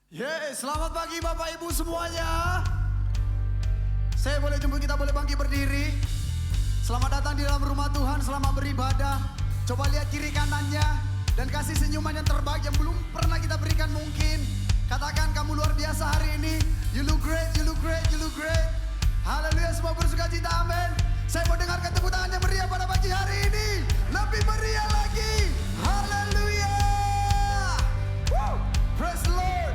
Selamat pagi Bapak Ibu semuanya. Saya boleh jemput, kita boleh bangkit berdiri. Selamat datang di dalam rumah Tuhan, selamat beribadah. Coba lihat kiri kanannya dan kasih senyuman yang terbaik yang belum pernah kita berikan mungkin. Katakan kamu luar biasa hari ini. You look great, you look great, you look great. Haleluya, semua bersuka cita, amin. Saya mau dengarkan tepuk tangan yang meriah pada pagi hari ini. Lebih meriah lagi. Haleluya. Praise the Lord.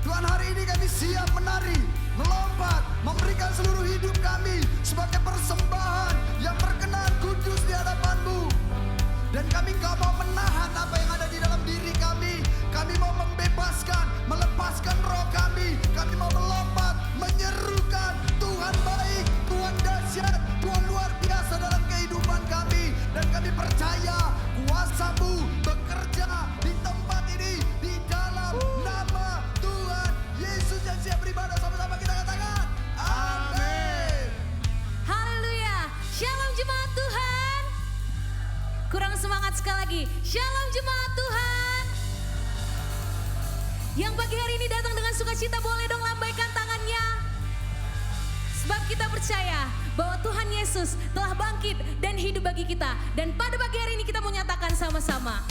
Tuhan, hari ini kami siap menari, melompat, memberikan seluruh hidup kami sebagai persembahan yang berkenan kudus di hadapan-Mu. Dan kami gak mau menahan apa yang ada di dalam diri kami. Kami mau membebaskan, melepaskan roh kami. Kami mau melompat, menyerukan Tuhan baik, Tuhan dahsyat, Tuhan luar biasa dalam kehidupan kami. Dan kami percaya kuasa-Mu bekerja di tempat ini, di dalam nama Tuhan Yesus. Yang siap beribadah sama-sama kita katakan amin. Haleluya. Shalom jemaat Tuhan. Kurang semangat sekali lagi. Shalom jemaat Tuhan. Yang pagi hari ini datang dengan sukacita, boleh dong lambaikan tangannya. Sebab kita percaya bahwa Tuhan Yesus telah bangkit dan hidup bagi kita. Dan pada pagi hari ini kita mau nyatakan sama-sama.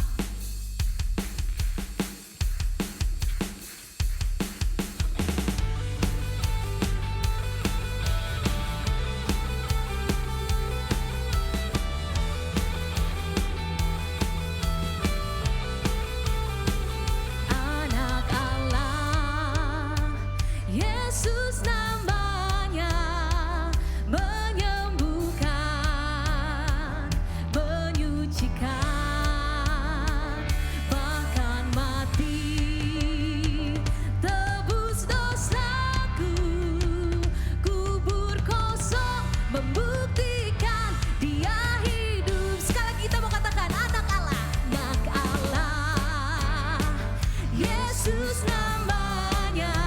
Anak Allah, Yesus namanya, menyembuhkan, menyucikan, bahkan mati, tebus dosaku, kubur kosong, membuktikan Dia hidup. Sekali lagi kita mau katakan anak Allah, Yesus namanya,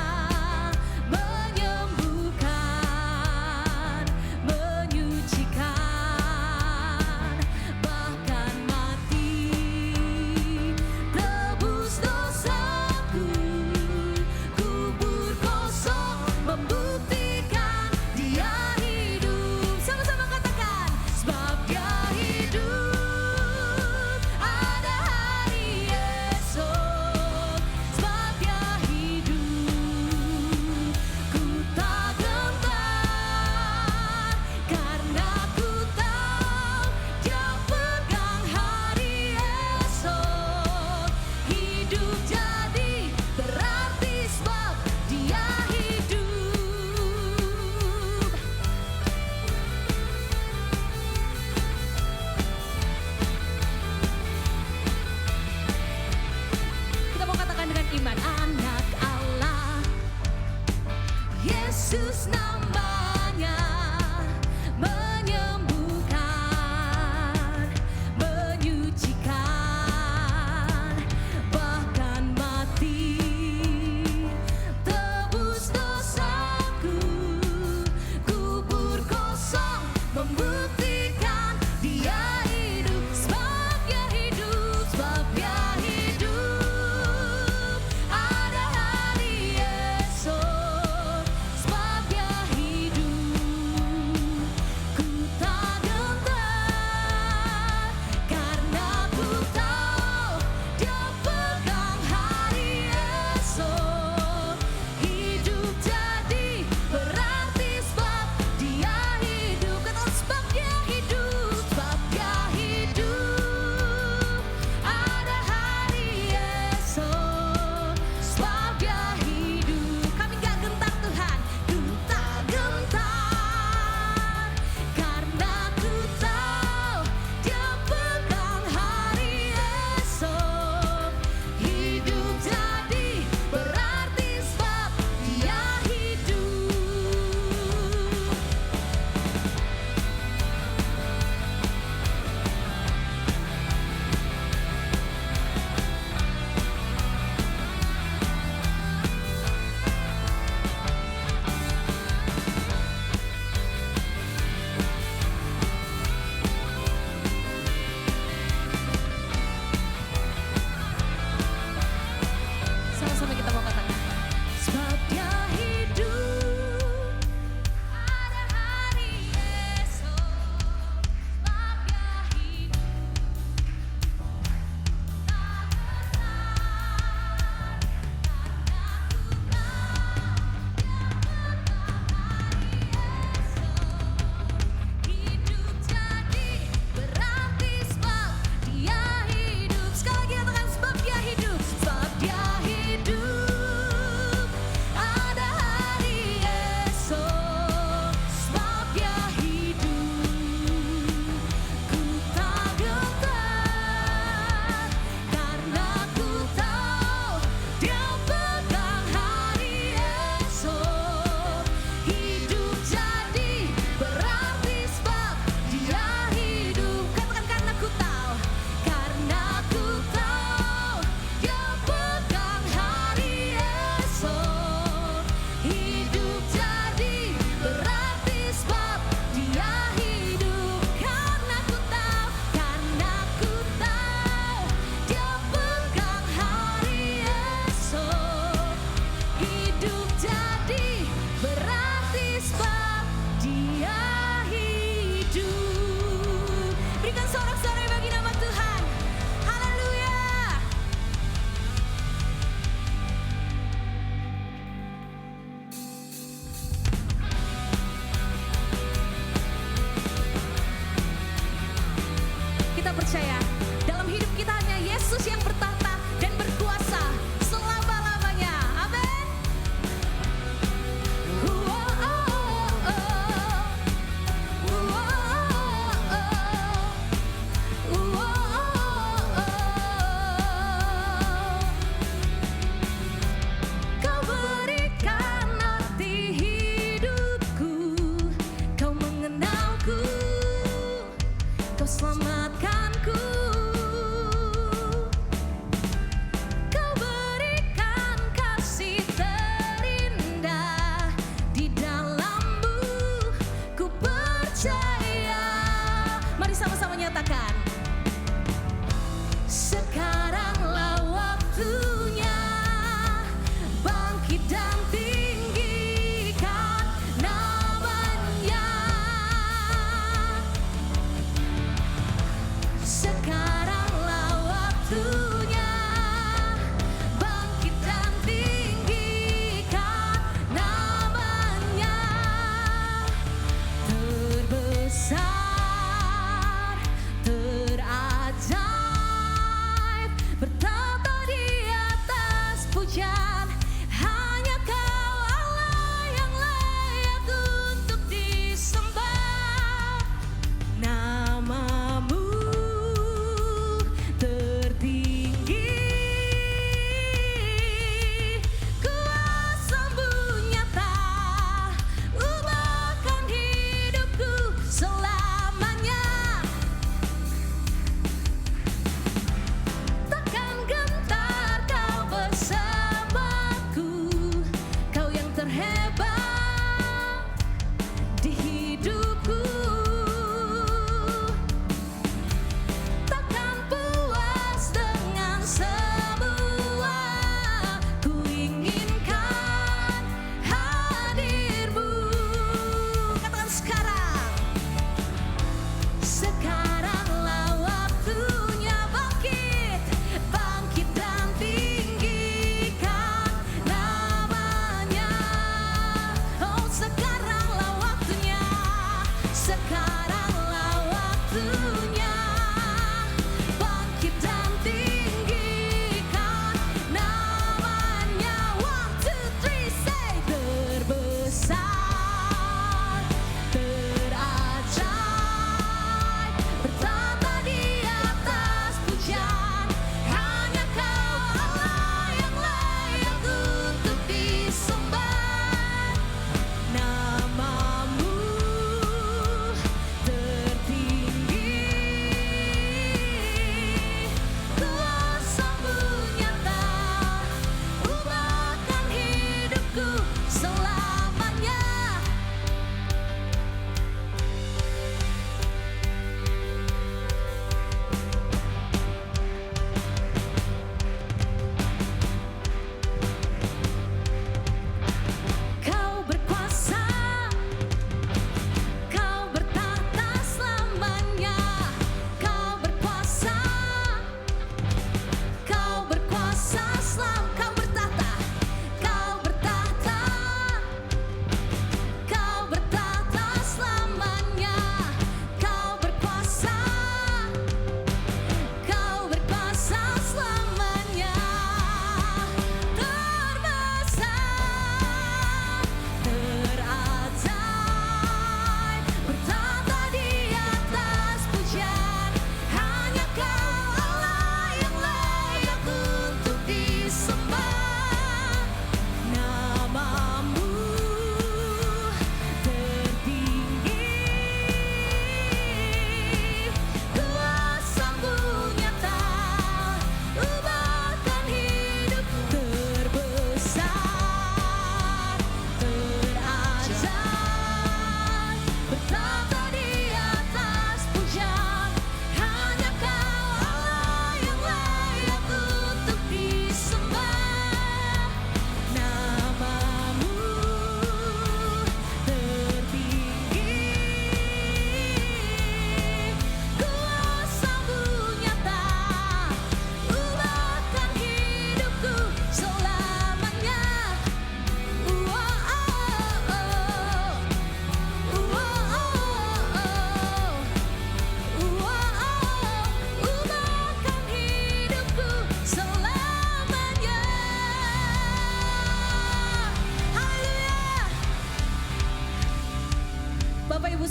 menyembuhkan, menyucikan, bahkan mati, tebus dosaku, kubur kosong, membuktikan Dia hidup. Sama-sama katakan, sebab Dia hidup, ada hari esok. Sebab Dia hidup, ku tak gentar, karena ku tahu Dia pegang hari esok. Hidup jadi berarti sebab Dia hidup. Kita mau katakan dengan iman, anak Allah, Yesus namanya, menyembuhkan, menyucikan, bahkan mati, tebus dosaku, kubur kosong, membuktikan Dia hidup. Sebab Dia hidup, sebab Dia hidup, ada hari esok. Sebab Dia hidup, ku tak gentar, karena ku tahu Dia pegang hari esok. Hidup jadi berarti sebab Dia hidup. Kata sebab Dia hidup, sebab Dia hidup, ada hari esok. Sebab Dia hidup, kami gak gentar Tuhan, ku tak gentar, karena ku tahu Dia pegang hari esok. Hidup jadi berarti sebab Dia hidup. Sama-sama kita mau katakan, sebab dia hidup. Ada hari esok, sebab dia hidup. Tak bertahan, karena ku tahu dia hari esok. Hidup jadi berarti sebab dia hidup. Sekali lagi katakan sebab dia hidup. Sebab dia hidup.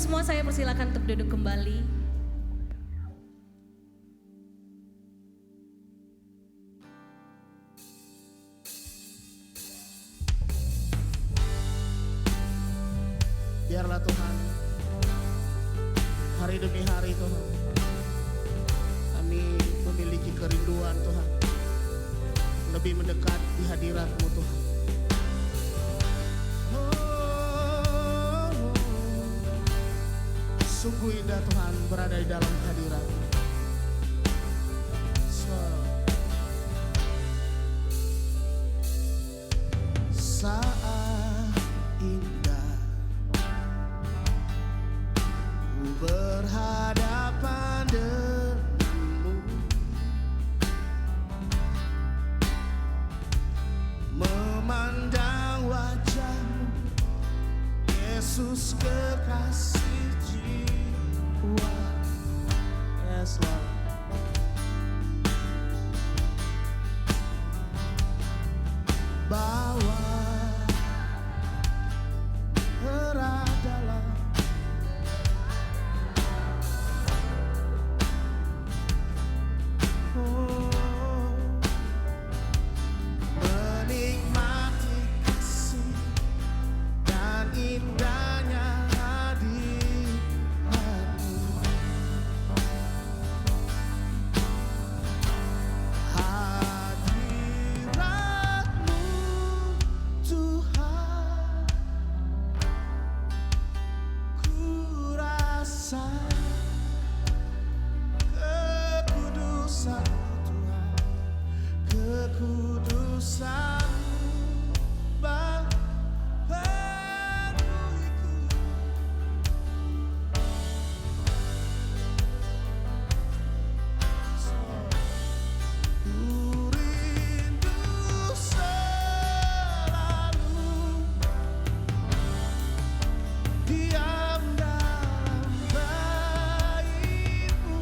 semua saya persilakan untuk duduk kembali. Biarlah Tuhan, hari demi hari Tuhan, kami memiliki kerinduan Tuhan, lebih mendekat di hadirat-Mu Tuhan. Sungguh indah Tuhan berada di dalam hadirat-Mu. Saat indah ku berhadapan denganmu, memandang wajahmu, Yesus kekasih jiwa. Yes, Lord. Bawa beradalah menikmati kasih dan indahnya hadirat-Mu. Hadirat-Mu Tuhan, ku rasa kekudusan Tuhan, kekudusan penuhiku. Ku rindu selalu diam dalam bait-Mu,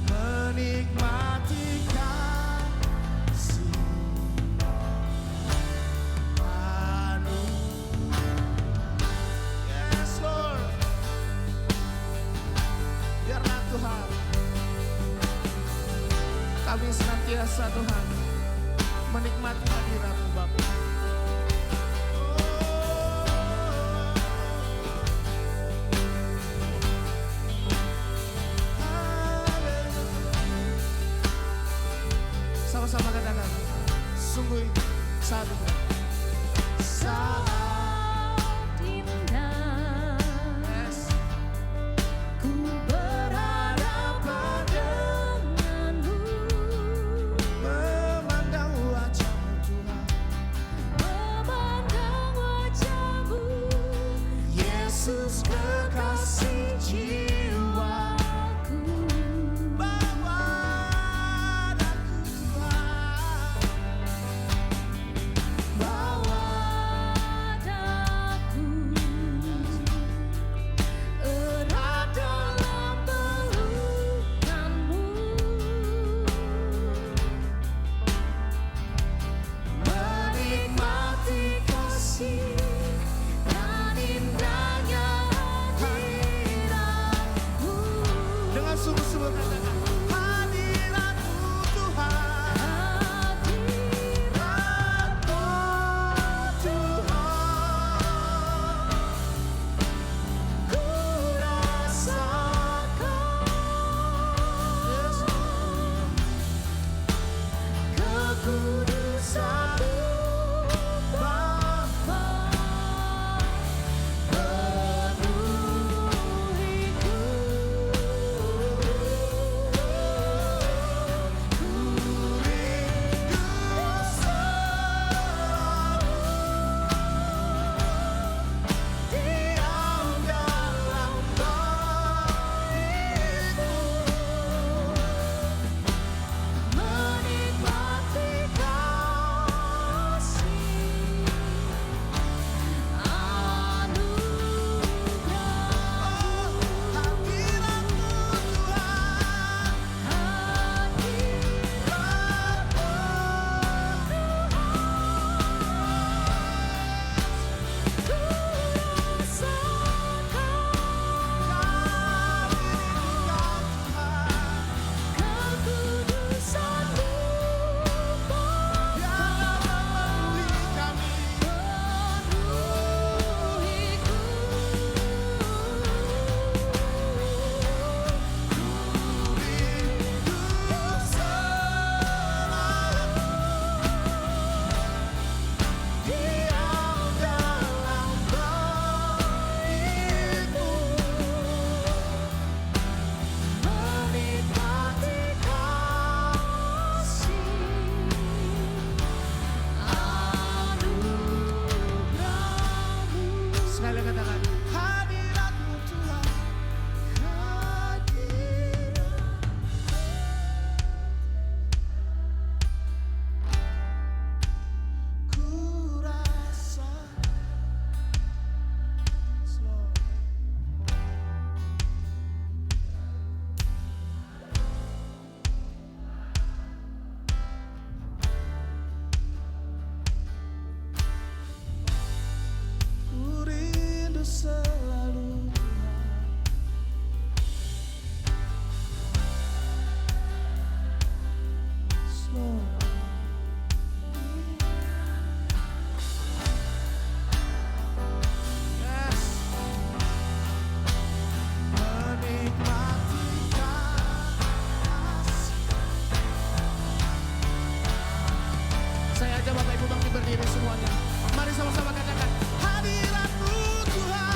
menikmati kasih penuh. Yes, Lord. Biarlah Tuhan, kami senantiasa Tuhan menikmati hadirat-Mu Bapa. Sama-sama katakan, sungguh saat ini. Saat indah Yes. ku berhadapan denganmu, Memandang wajah-Mu Tuhan, memandang wajahmu, Yesus kekasih jiwaku. Bawa daku Tuhan, bawa semuanya. Mari sama-sama katakan hadirat-Mu Tuhan.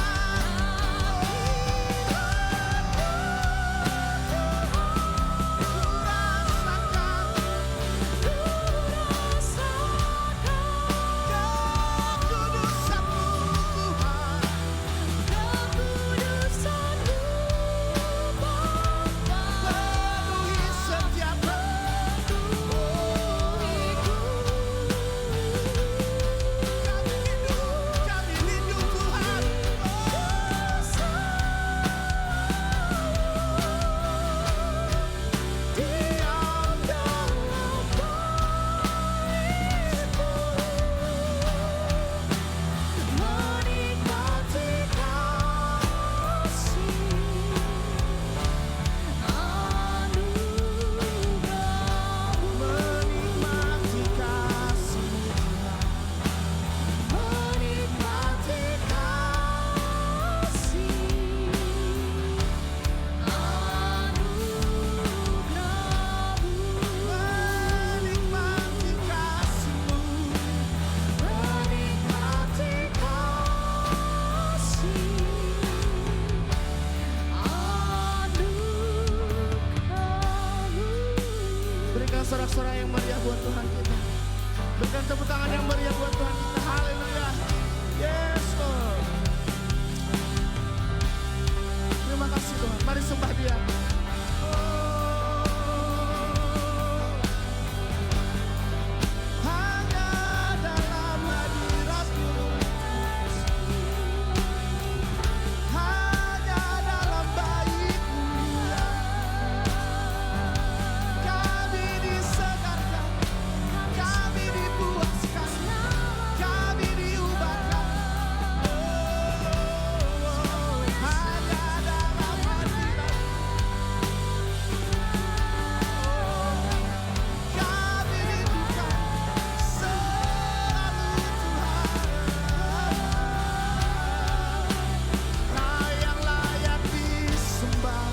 Berikan sorak-sorai yang meriah buat Tuhan kita. Berikan tepuk tangan yang meriah buat Tuhan kita. Haleluya. Yes Lord. Terima kasih Tuhan. Mari sembah Dia. Hanya dalam hadirat-Mu, hanya dalam baik-Mu, kami disegarkan, kami dipuaskan, kami diubahkan. Hanya dalam hadirat, kami rindukan selalu Tuhan. Kau yang layak disembah,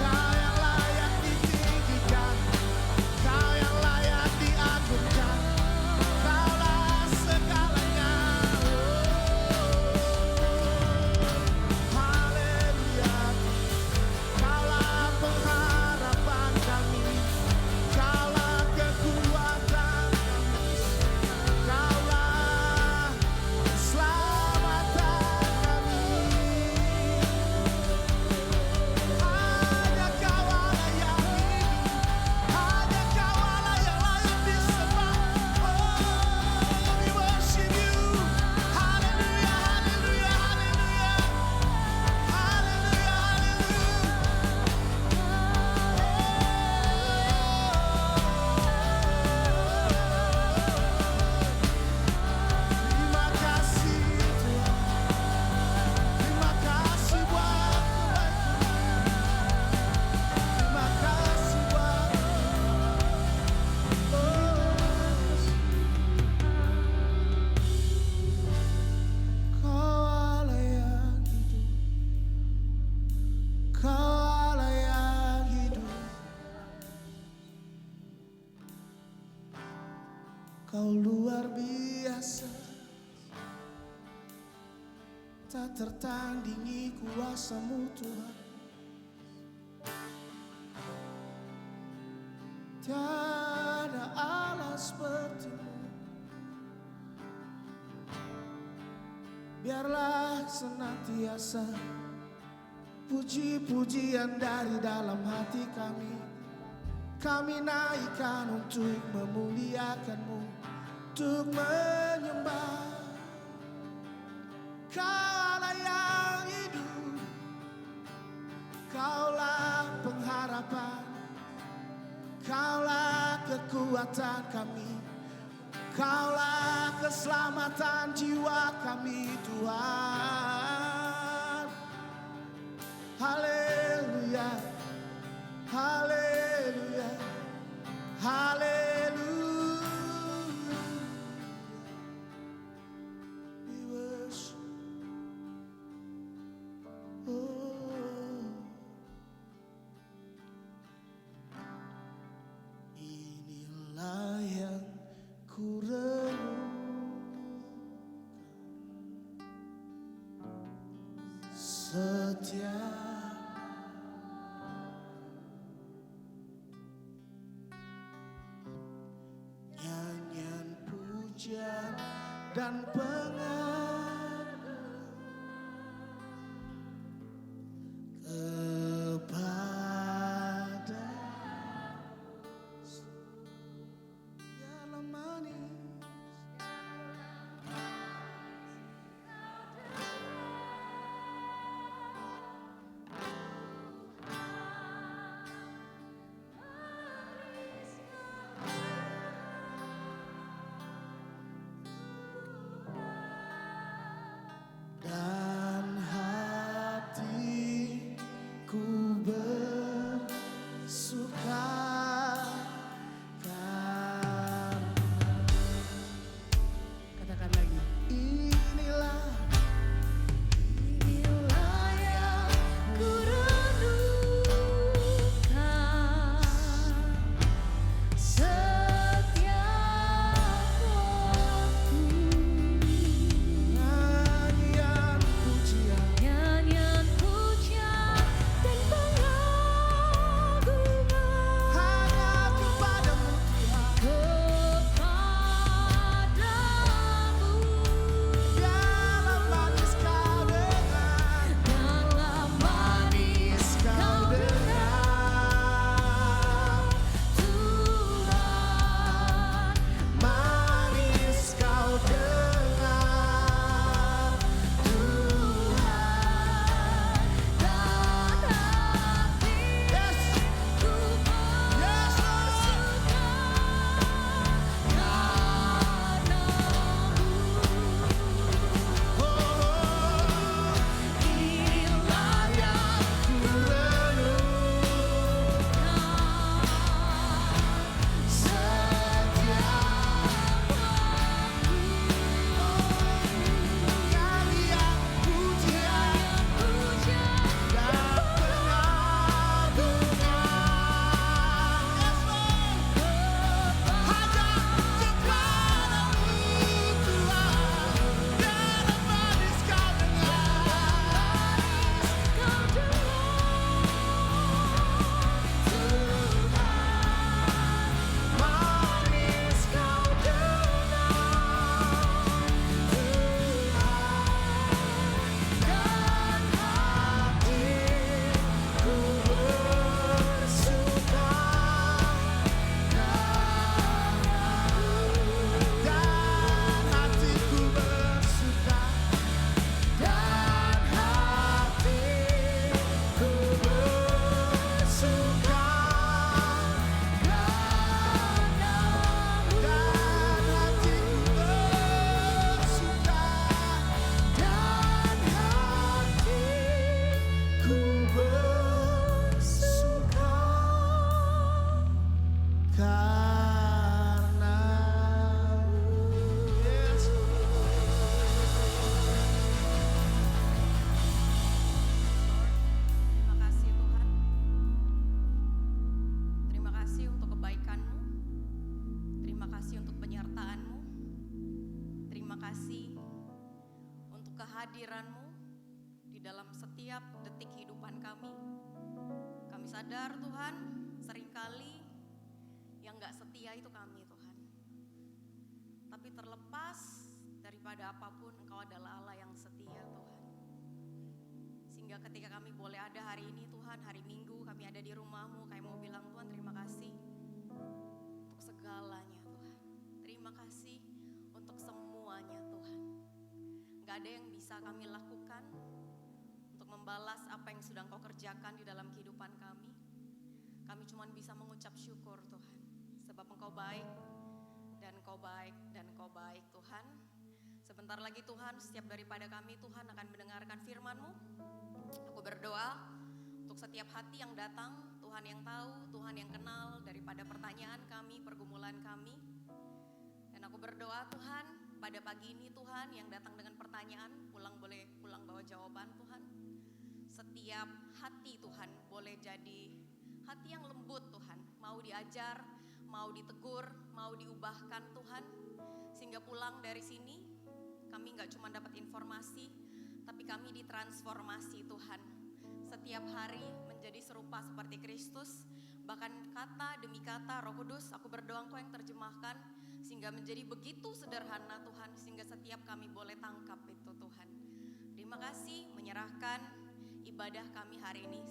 Kau yang layak ditinggikan, Kau yang layak diagungkan, Kaulah segalanya. Haleluya. Kaulah pengharapan kami, Kaulah kekuatan kami, Kaulah keselamatan kami. Hanya Kaulah yang hidup, hanya Kaulah yang layak disembah. Oh, we worship You. Haleluya, haleluya, haleluya. Haleluya, terima kasih Tuhan. Terima kasih buat kebaikan. Terima kasih buat Kau Allah yang hidup, Kau Allah yang hidup. Kau luar biasa, tak tertandingi kuasa-Mu Tuhan. Tiada Allah seperti-Mu. Biarlah senantiasa puji-pujian dari dalam hati kami. Kami naikkan untuk memuliakan-Mu, untuk menyembah. Kaulah yang hidup, Kaulah pengharapan, Kaulah kekuatan kami, Kaulah keselamatan jiwa kami Tuhan. Haleluya, haleluya, haleluya. We worship. Oh. Inilah yang ku renung, setia. Nyanyian pujian dan pengagungan kepada segala manis. Dan hatiku bersuka karena, katakan lagi, inilah yang ku renungkan setiap waktu. nyanyian pujian Nyanyian pujian dan pengagungan hanya kepadamu Tuhan. kepadamu. Dalam manis kau dengar, Dalam manis kau dengar, Tuhan. manis kau dengar, Tuhan, dan hatiku yes, yes Lord. bersuka Oh, inilah yang ku renungkan setiap nyanyian pujian pujian dan pengagungan, yes Lord. Hanya kepadamu Tuhan, dalam manis kau dengar, kau manis kau dan hatiku bersuka dan hatiku bersuka dan hatiku bersuka dan hatiku bersuka dan hatiku bersuka karena yes. Terima kasih Tuhan. Terima kasih untuk kebaikan-Mu. Terima kasih untuk penyertaan-Mu. Terima kasih untuk kehadiran-Mu di dalam setiap detik kehidupan kami. Kami sadar Tuhan, seringkali yang gak setia itu kami Tuhan. Tapi terlepas daripada apapun, Engkau adalah Allah yang setia Tuhan. Sehingga ketika kami boleh ada hari ini Tuhan, hari Minggu kami ada di rumah-Mu, kami mau bilang Tuhan terima kasih untuk segalanya Tuhan. Terima kasih untuk semuanya Tuhan. Gak ada yang bisa kami lakukan untuk membalas apa yang sudah Engkau kerjakan di dalam kehidupan kami. Kami cuma bisa mengucap syukur Tuhan, sebab Engkau baik dan Engkau baik dan Engkau baik Tuhan. Sebentar lagi Tuhan, setiap daripada kami Tuhan akan mendengarkan firman-Mu. Aku berdoa untuk setiap hati yang datang, Tuhan yang tahu, Tuhan yang kenal daripada pertanyaan kami, pergumulan kami. Dan aku berdoa Tuhan, pada pagi ini Tuhan yang datang dengan pertanyaan, boleh pulang bawa jawaban Tuhan. Setiap hati Tuhan boleh jadi hati yang lembut Tuhan, mau diajar, mau ditegur, mau diubahkan Tuhan. Sehingga pulang dari sini kami gak cuma dapat informasi, tapi kami ditransformasi Tuhan. setiap hari menjadi serupa seperti Kristus. Bahkan kata demi kata Roh Kudus, aku berdoa Engkau yang terjemahkan sehingga menjadi begitu sederhana Tuhan, sehingga setiap kami boleh tangkap itu Tuhan. Terima kasih, menyerahkan ibadah kami hari ini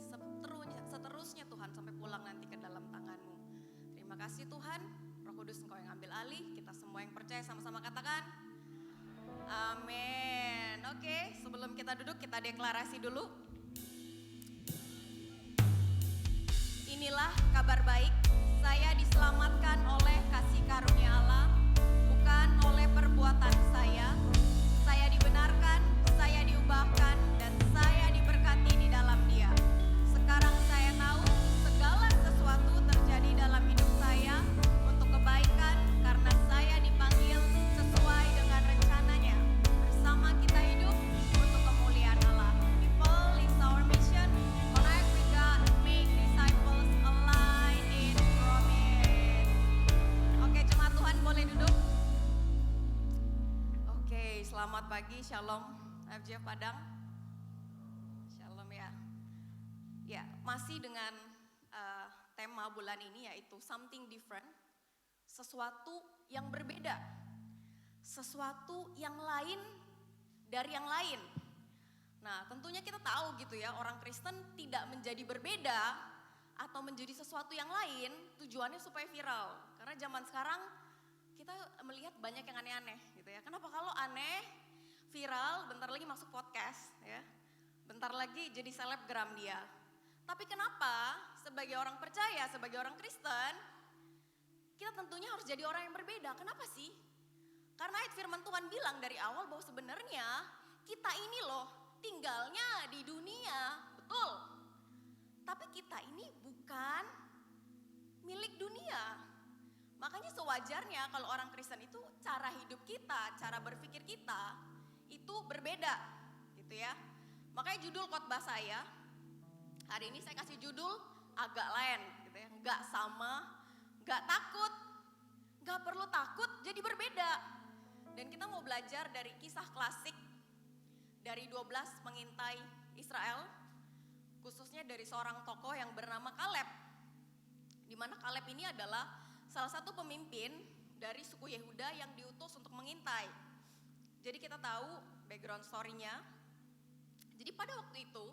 seterusnya Tuhan sampai pulang nanti ke dalam tangan-Mu. Terima kasih Tuhan, Roh Kudus Engkau yang ambil alih, kita semua yang percaya sama-sama katakan amin. Oke, sebelum kita duduk kita deklarasi dulu. Inilah kabar baik, saya diselamatkan oleh kasih karunia Allah, bukan oleh perbuatan saya. Saya dibenarkan, saya diubahkan, dan saya diberkati di dalam Dia. Sekarang saya tahu segala sesuatu terjadi dalam hidup saya untuk kebaikan karena saya dipanggil sesuai dengan rencananya. Bersama kita hidup untuk kemuliaan Allah. People is our mission. Connect with God, make disciples, align in promise. Oke, jemaat Tuhan boleh duduk. Oke, selamat pagi, Shalom FJ Padang. Shalom ya. Ya, masih dengan tema bulan ini yaitu something different. Sesuatu yang berbeda. Sesuatu yang lain dari yang lain. Nah, tentunya kita tahu gitu ya, orang Kristen tidak menjadi berbeda atau menjadi sesuatu yang lain tujuannya supaya viral. Karena zaman sekarang kita melihat banyak yang aneh-aneh gitu ya. Kenapa kalau aneh, viral, bentar lagi masuk podcast ya. Bentar lagi jadi selebgram dia. Tapi kenapa sebagai orang percaya, sebagai orang Kristen, kita tentunya harus jadi orang yang berbeda. Kenapa sih? Karena ayat firman Tuhan bilang dari awal bahwa sebenarnya kita ini loh tinggalnya di dunia, betul. Tapi kita ini bukan milik dunia. Makanya sewajarnya kalau orang Kristen itu cara hidup kita, cara berpikir kita itu berbeda gitu ya. Makanya judul khotbah saya hari ini saya kasih judul agak lain gitu ya. Enggak sama, enggak takut, enggak perlu takut jadi berbeda. Dan kita mau belajar dari kisah klasik dari 12 pengintai Israel, khususnya dari seorang tokoh yang bernama Kaleb. Di mana Kaleb ini adalah salah satu pemimpin dari suku Yehuda yang diutus untuk mengintai. Jadi kita tahu background story-nya. Jadi pada waktu itu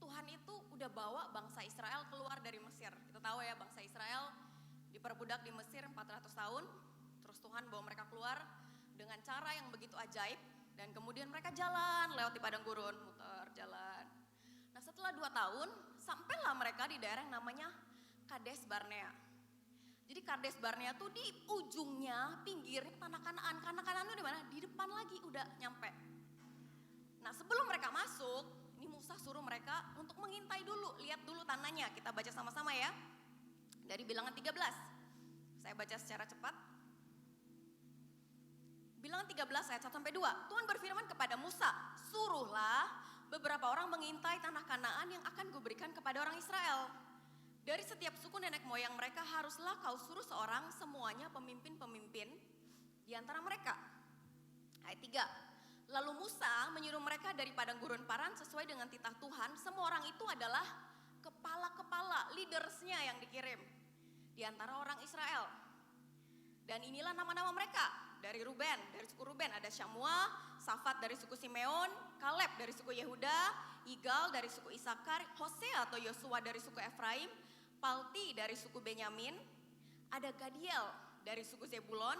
Tuhan itu udah bawa bangsa Israel keluar dari Mesir. Kita tahu ya, bangsa Israel diperbudak di Mesir 400 tahun. Terus Tuhan bawa mereka keluar dengan cara yang begitu ajaib. Dan kemudian mereka jalan lewat di padang gurun, muter jalan. Nah setelah 2 tahun, sampailah mereka di daerah yang namanya Kades Barnea. Jadi Kades Barnea tuh di ujungnya, pinggirnya tanah Kanaan. Kanaan itu di mana? Di depan lagi udah nyampe. Nah sebelum mereka masuk, ini Musa suruh mereka untuk mengintai dulu, lihat dulu tanahnya. Kita baca sama-sama ya. Dari Bilangan 13. Saya baca secara cepat. Bilangan 13 ayat 1 sampai 2. Tuhan berfirman kepada Musa, "Suruhlah beberapa orang mengintai tanah Kanaan yang akan kuberikan kepada orang Israel. Dari setiap suku nenek moyang mereka haruslah kau suruh seorang, semuanya pemimpin-pemimpin di antara mereka." Ayat 3. Lalu Musa menyuruh mereka dari padang gurun Paran sesuai dengan titah Tuhan. Semua orang itu adalah kepala-kepala, leadersnya yang dikirim di antara orang Israel. Dan inilah nama-nama mereka. Dari Ruben, dari suku Ruben ada Syamua, Safat dari suku Simeon, Kaleb dari suku Yehuda, Igal dari suku Isakar, Hosea atau Yosua dari suku Efraim, Palti dari suku Benyamin, ada Gadiel dari suku Zebulon,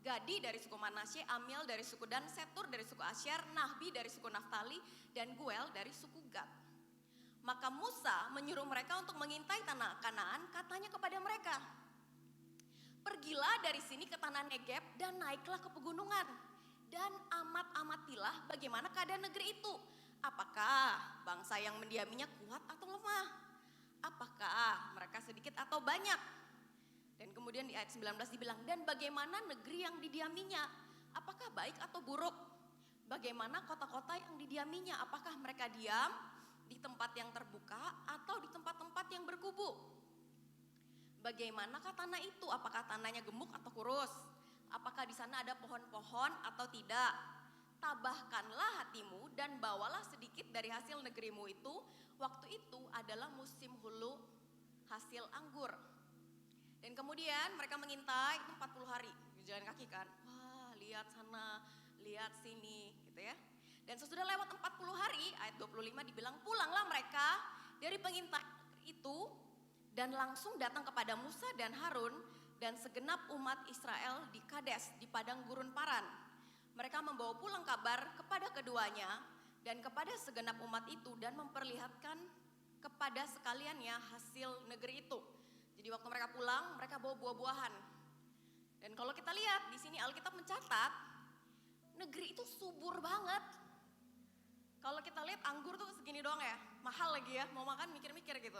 Gadi dari suku Manasye, Amil dari suku Dan, Setur dari suku Asyer, Nahbi dari suku Naftali, dan Guel dari suku Gad. Maka Musa menyuruh mereka untuk mengintai tanah Kanaan, katanya kepada mereka, "Pergilah dari sini ke tanah Negeb dan naiklah ke pegunungan. Dan amat-amatilah bagaimana keadaan negeri itu. Apakah bangsa yang mendiaminya kuat atau lemah? Apakah mereka sedikit atau banyak?" Dan kemudian di ayat 19 dibilang, "Dan bagaimana negeri yang didiaminya? Apakah baik atau buruk? Bagaimana kota-kota yang didiaminya? Apakah mereka diam di tempat yang terbuka atau di tempat-tempat yang berkubu? Bagaimanakah tanah itu? Apakah tanahnya gemuk atau kurus? Apakah di sana ada pohon-pohon atau tidak? tabahkanlah hatimu dan bawalah sedikit dari hasil negerimu itu. Waktu itu adalah musim hulu hasil anggur. Dan kemudian mereka mengintai itu 40 hari, jalan kaki kan. Wah, lihat sana, lihat sini gitu ya. Dan sesudah lewat 40 hari, ayat 25 dibilang, pulanglah mereka dari pengintai itu dan langsung datang kepada Musa dan Harun dan segenap umat Israel di Kades di padang gurun Paran. Mereka membawa pulang kabar kepada keduanya dan kepada segenap umat itu dan memperlihatkan kepada sekaliannya hasil negeri itu. Jadi waktu mereka pulang, mereka bawa buah-buahan. Dan kalau kita lihat di sini Alkitab mencatat, negeri itu subur banget. Kalau kita lihat anggur tuh segini doang ya, mahal lagi ya, mau makan mikir-mikir gitu.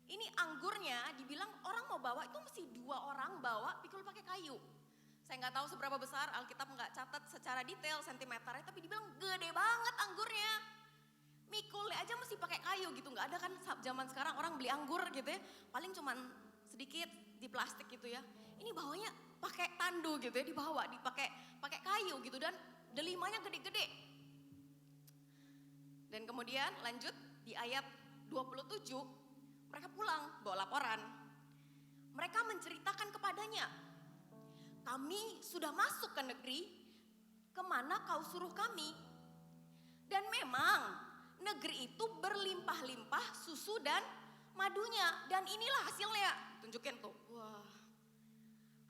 Ini anggurnya dibilang orang mau bawa itu mesti 2 orang bawa pikul pakai kayu. Saya nggak tahu seberapa besar, Alkitab nggak catat secara detail sentimeternya, tapi dibilang gede banget anggurnya. Mikulnya aja mesti pakai kayu gitu, nggak ada kan zaman sekarang orang beli anggur gitu ya, paling cuman sedikit di plastik gitu ya. Ini bawanya pakai tandu gitu ya, dibawa pakai kayu gitu dan delimanya gede-gede. Dan kemudian lanjut di ayat 27, mereka pulang bawa laporan. Mereka menceritakan kepadanya, kami sudah masuk ke negeri kemana kau suruh kami. Dan memang negeri itu berlimpah-limpah susu dan madunya. Dan inilah hasilnya. Tunjukin tuh. Wah.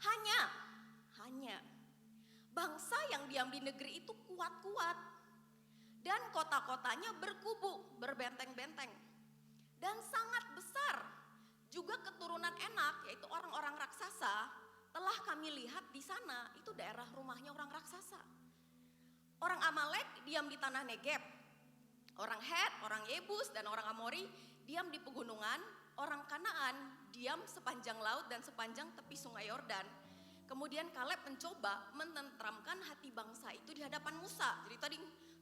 Hanya bangsa yang diam di negeri itu kuat-kuat. Dan kota-kotanya berkubu, berbenteng-benteng. Dan sangat besar. Juga keturunan enak, yaitu orang-orang raksasa, telah kami lihat di sana. Itu daerah rumahnya orang raksasa. Orang Amalek diam di tanah Negeb. Orang Het, orang Yebus, dan orang Amori diam di pegunungan. Orang Kanaan diam sepanjang laut dan sepanjang tepi sungai Yordan. Kemudian Kaleb mencoba menenteramkan hati bangsa itu di hadapan Musa. Jadi tadi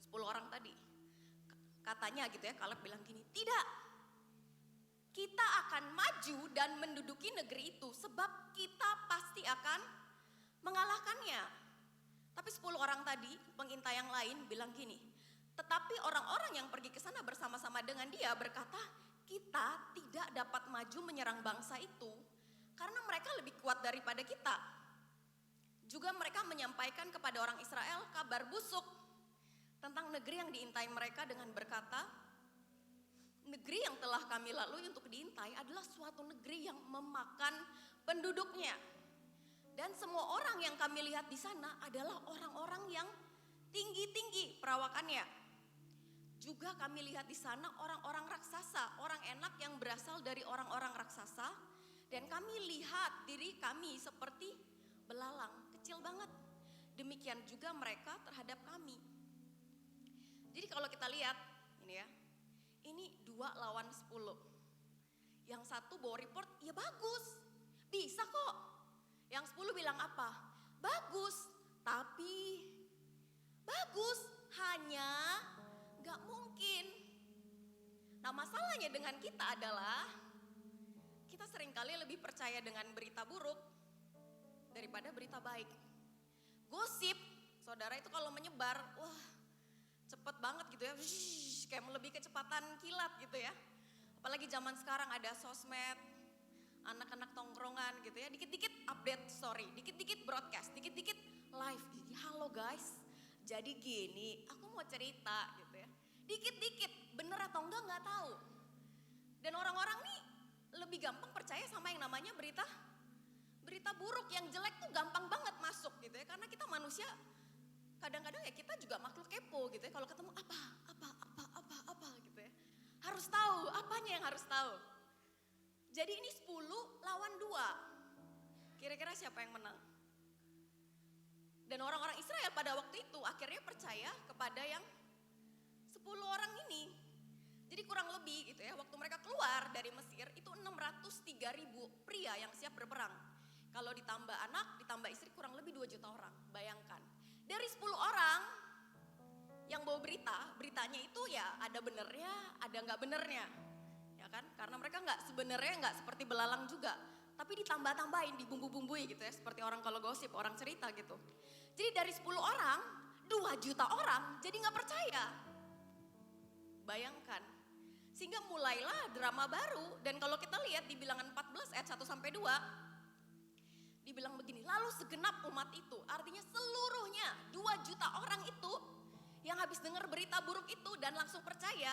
10 orang tadi. Katanya gitu ya, Kaleb bilang gini, tidak. Kita akan maju dan menduduki negeri itu sebab kita pasti akan mengalahkannya. Tapi 10 orang tadi, pengintai yang lain bilang gini, tetapi orang-orang yang pergi ke sana bersama-sama dengan dia berkata, kita tidak dapat maju menyerang bangsa itu karena mereka lebih kuat daripada kita. Juga mereka menyampaikan kepada orang Israel kabar busuk tentang negeri yang diintai mereka dengan berkata, negeri yang telah kami lalui untuk diintai adalah suatu negeri yang memakan penduduknya. Dan semua orang yang kami lihat di sana adalah orang-orang yang tinggi-tinggi perawakannya. Juga kami lihat di sana orang-orang raksasa, orang enak yang berasal dari orang-orang raksasa. Dan kami lihat diri kami seperti belalang, kecil banget. Demikian juga mereka terhadap kami. Jadi kalau kita lihat, ini ya. Ini 2 lawan 10. Yang satu bawa report, ya bagus, bisa kok. Yang 10 bilang apa? Bagus, tapi bagus, hanya gak mungkin. Nah masalahnya dengan kita adalah, kita seringkali lebih percaya dengan berita buruk daripada berita baik. Gosip, saudara itu kalau menyebar, wah cepet banget gitu ya, kayak lebih kecepatan kilat gitu ya. Apalagi zaman sekarang ada sosmed, anak-anak tongkrongan gitu ya, dikit-dikit update story, dikit-dikit broadcast, dikit-dikit live. Halo guys, jadi gini, aku mau cerita gitu ya. Dikit-dikit, bener atau enggak nggak tahu. Dan orang-orang nih lebih gampang percaya sama yang namanya berita buruk, yang jelek tuh gampang banget masuk gitu ya. Karena kita manusia, kadang-kadang ya kita juga makhluk kepo gitu ya. Kalau ketemu apa gitu ya. Harus tahu, apanya yang harus tahu. Jadi ini 10 lawan 2. Kira-kira siapa yang menang? Dan orang-orang Israel pada waktu itu akhirnya percaya kepada yang 10 orang ini. Jadi kurang lebih gitu ya, waktu mereka keluar dari Mesir itu 603.000 pria yang siap berperang. Kalau ditambah anak, ditambah istri kurang lebih 2 juta orang, bayangkan. Dari 10 orang yang bawa beritanya itu ya ada benernya, ada nggak benernya. Ya kan, karena mereka sebenarnya nggak seperti belalang juga. Tapi ditambah-tambahin, dibumbu-bumbui gitu ya, seperti orang kalau gosip, orang cerita gitu. Jadi dari 10 orang, 2 juta orang jadi gak percaya. Bayangkan. Sehingga mulailah drama baru. Dan kalau kita lihat di bilangan 14 ayat 1 sampai 2. Dibilang begini, lalu segenap umat itu, artinya seluruhnya 2 juta orang itu yang habis dengar berita buruk itu dan langsung percaya,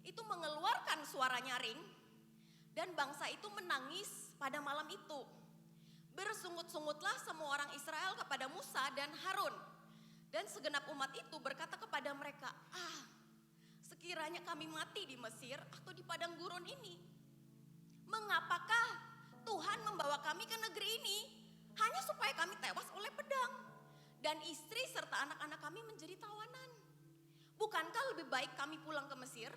itu mengeluarkan suara nyaring dan bangsa itu menangis pada malam itu. Bersungut-sungutlah semua orang Israel kepada Musa dan Harun. Dan segenap umat itu berkata kepada mereka, sekiranya kami mati di Mesir atau di padang gurun ini. Mengapakah Tuhan membawa kami ke negeri ini hanya supaya kami tewas oleh pedang dan istri serta anak-anak kami menjadi tawanan. Bukankah lebih baik kami pulang ke Mesir?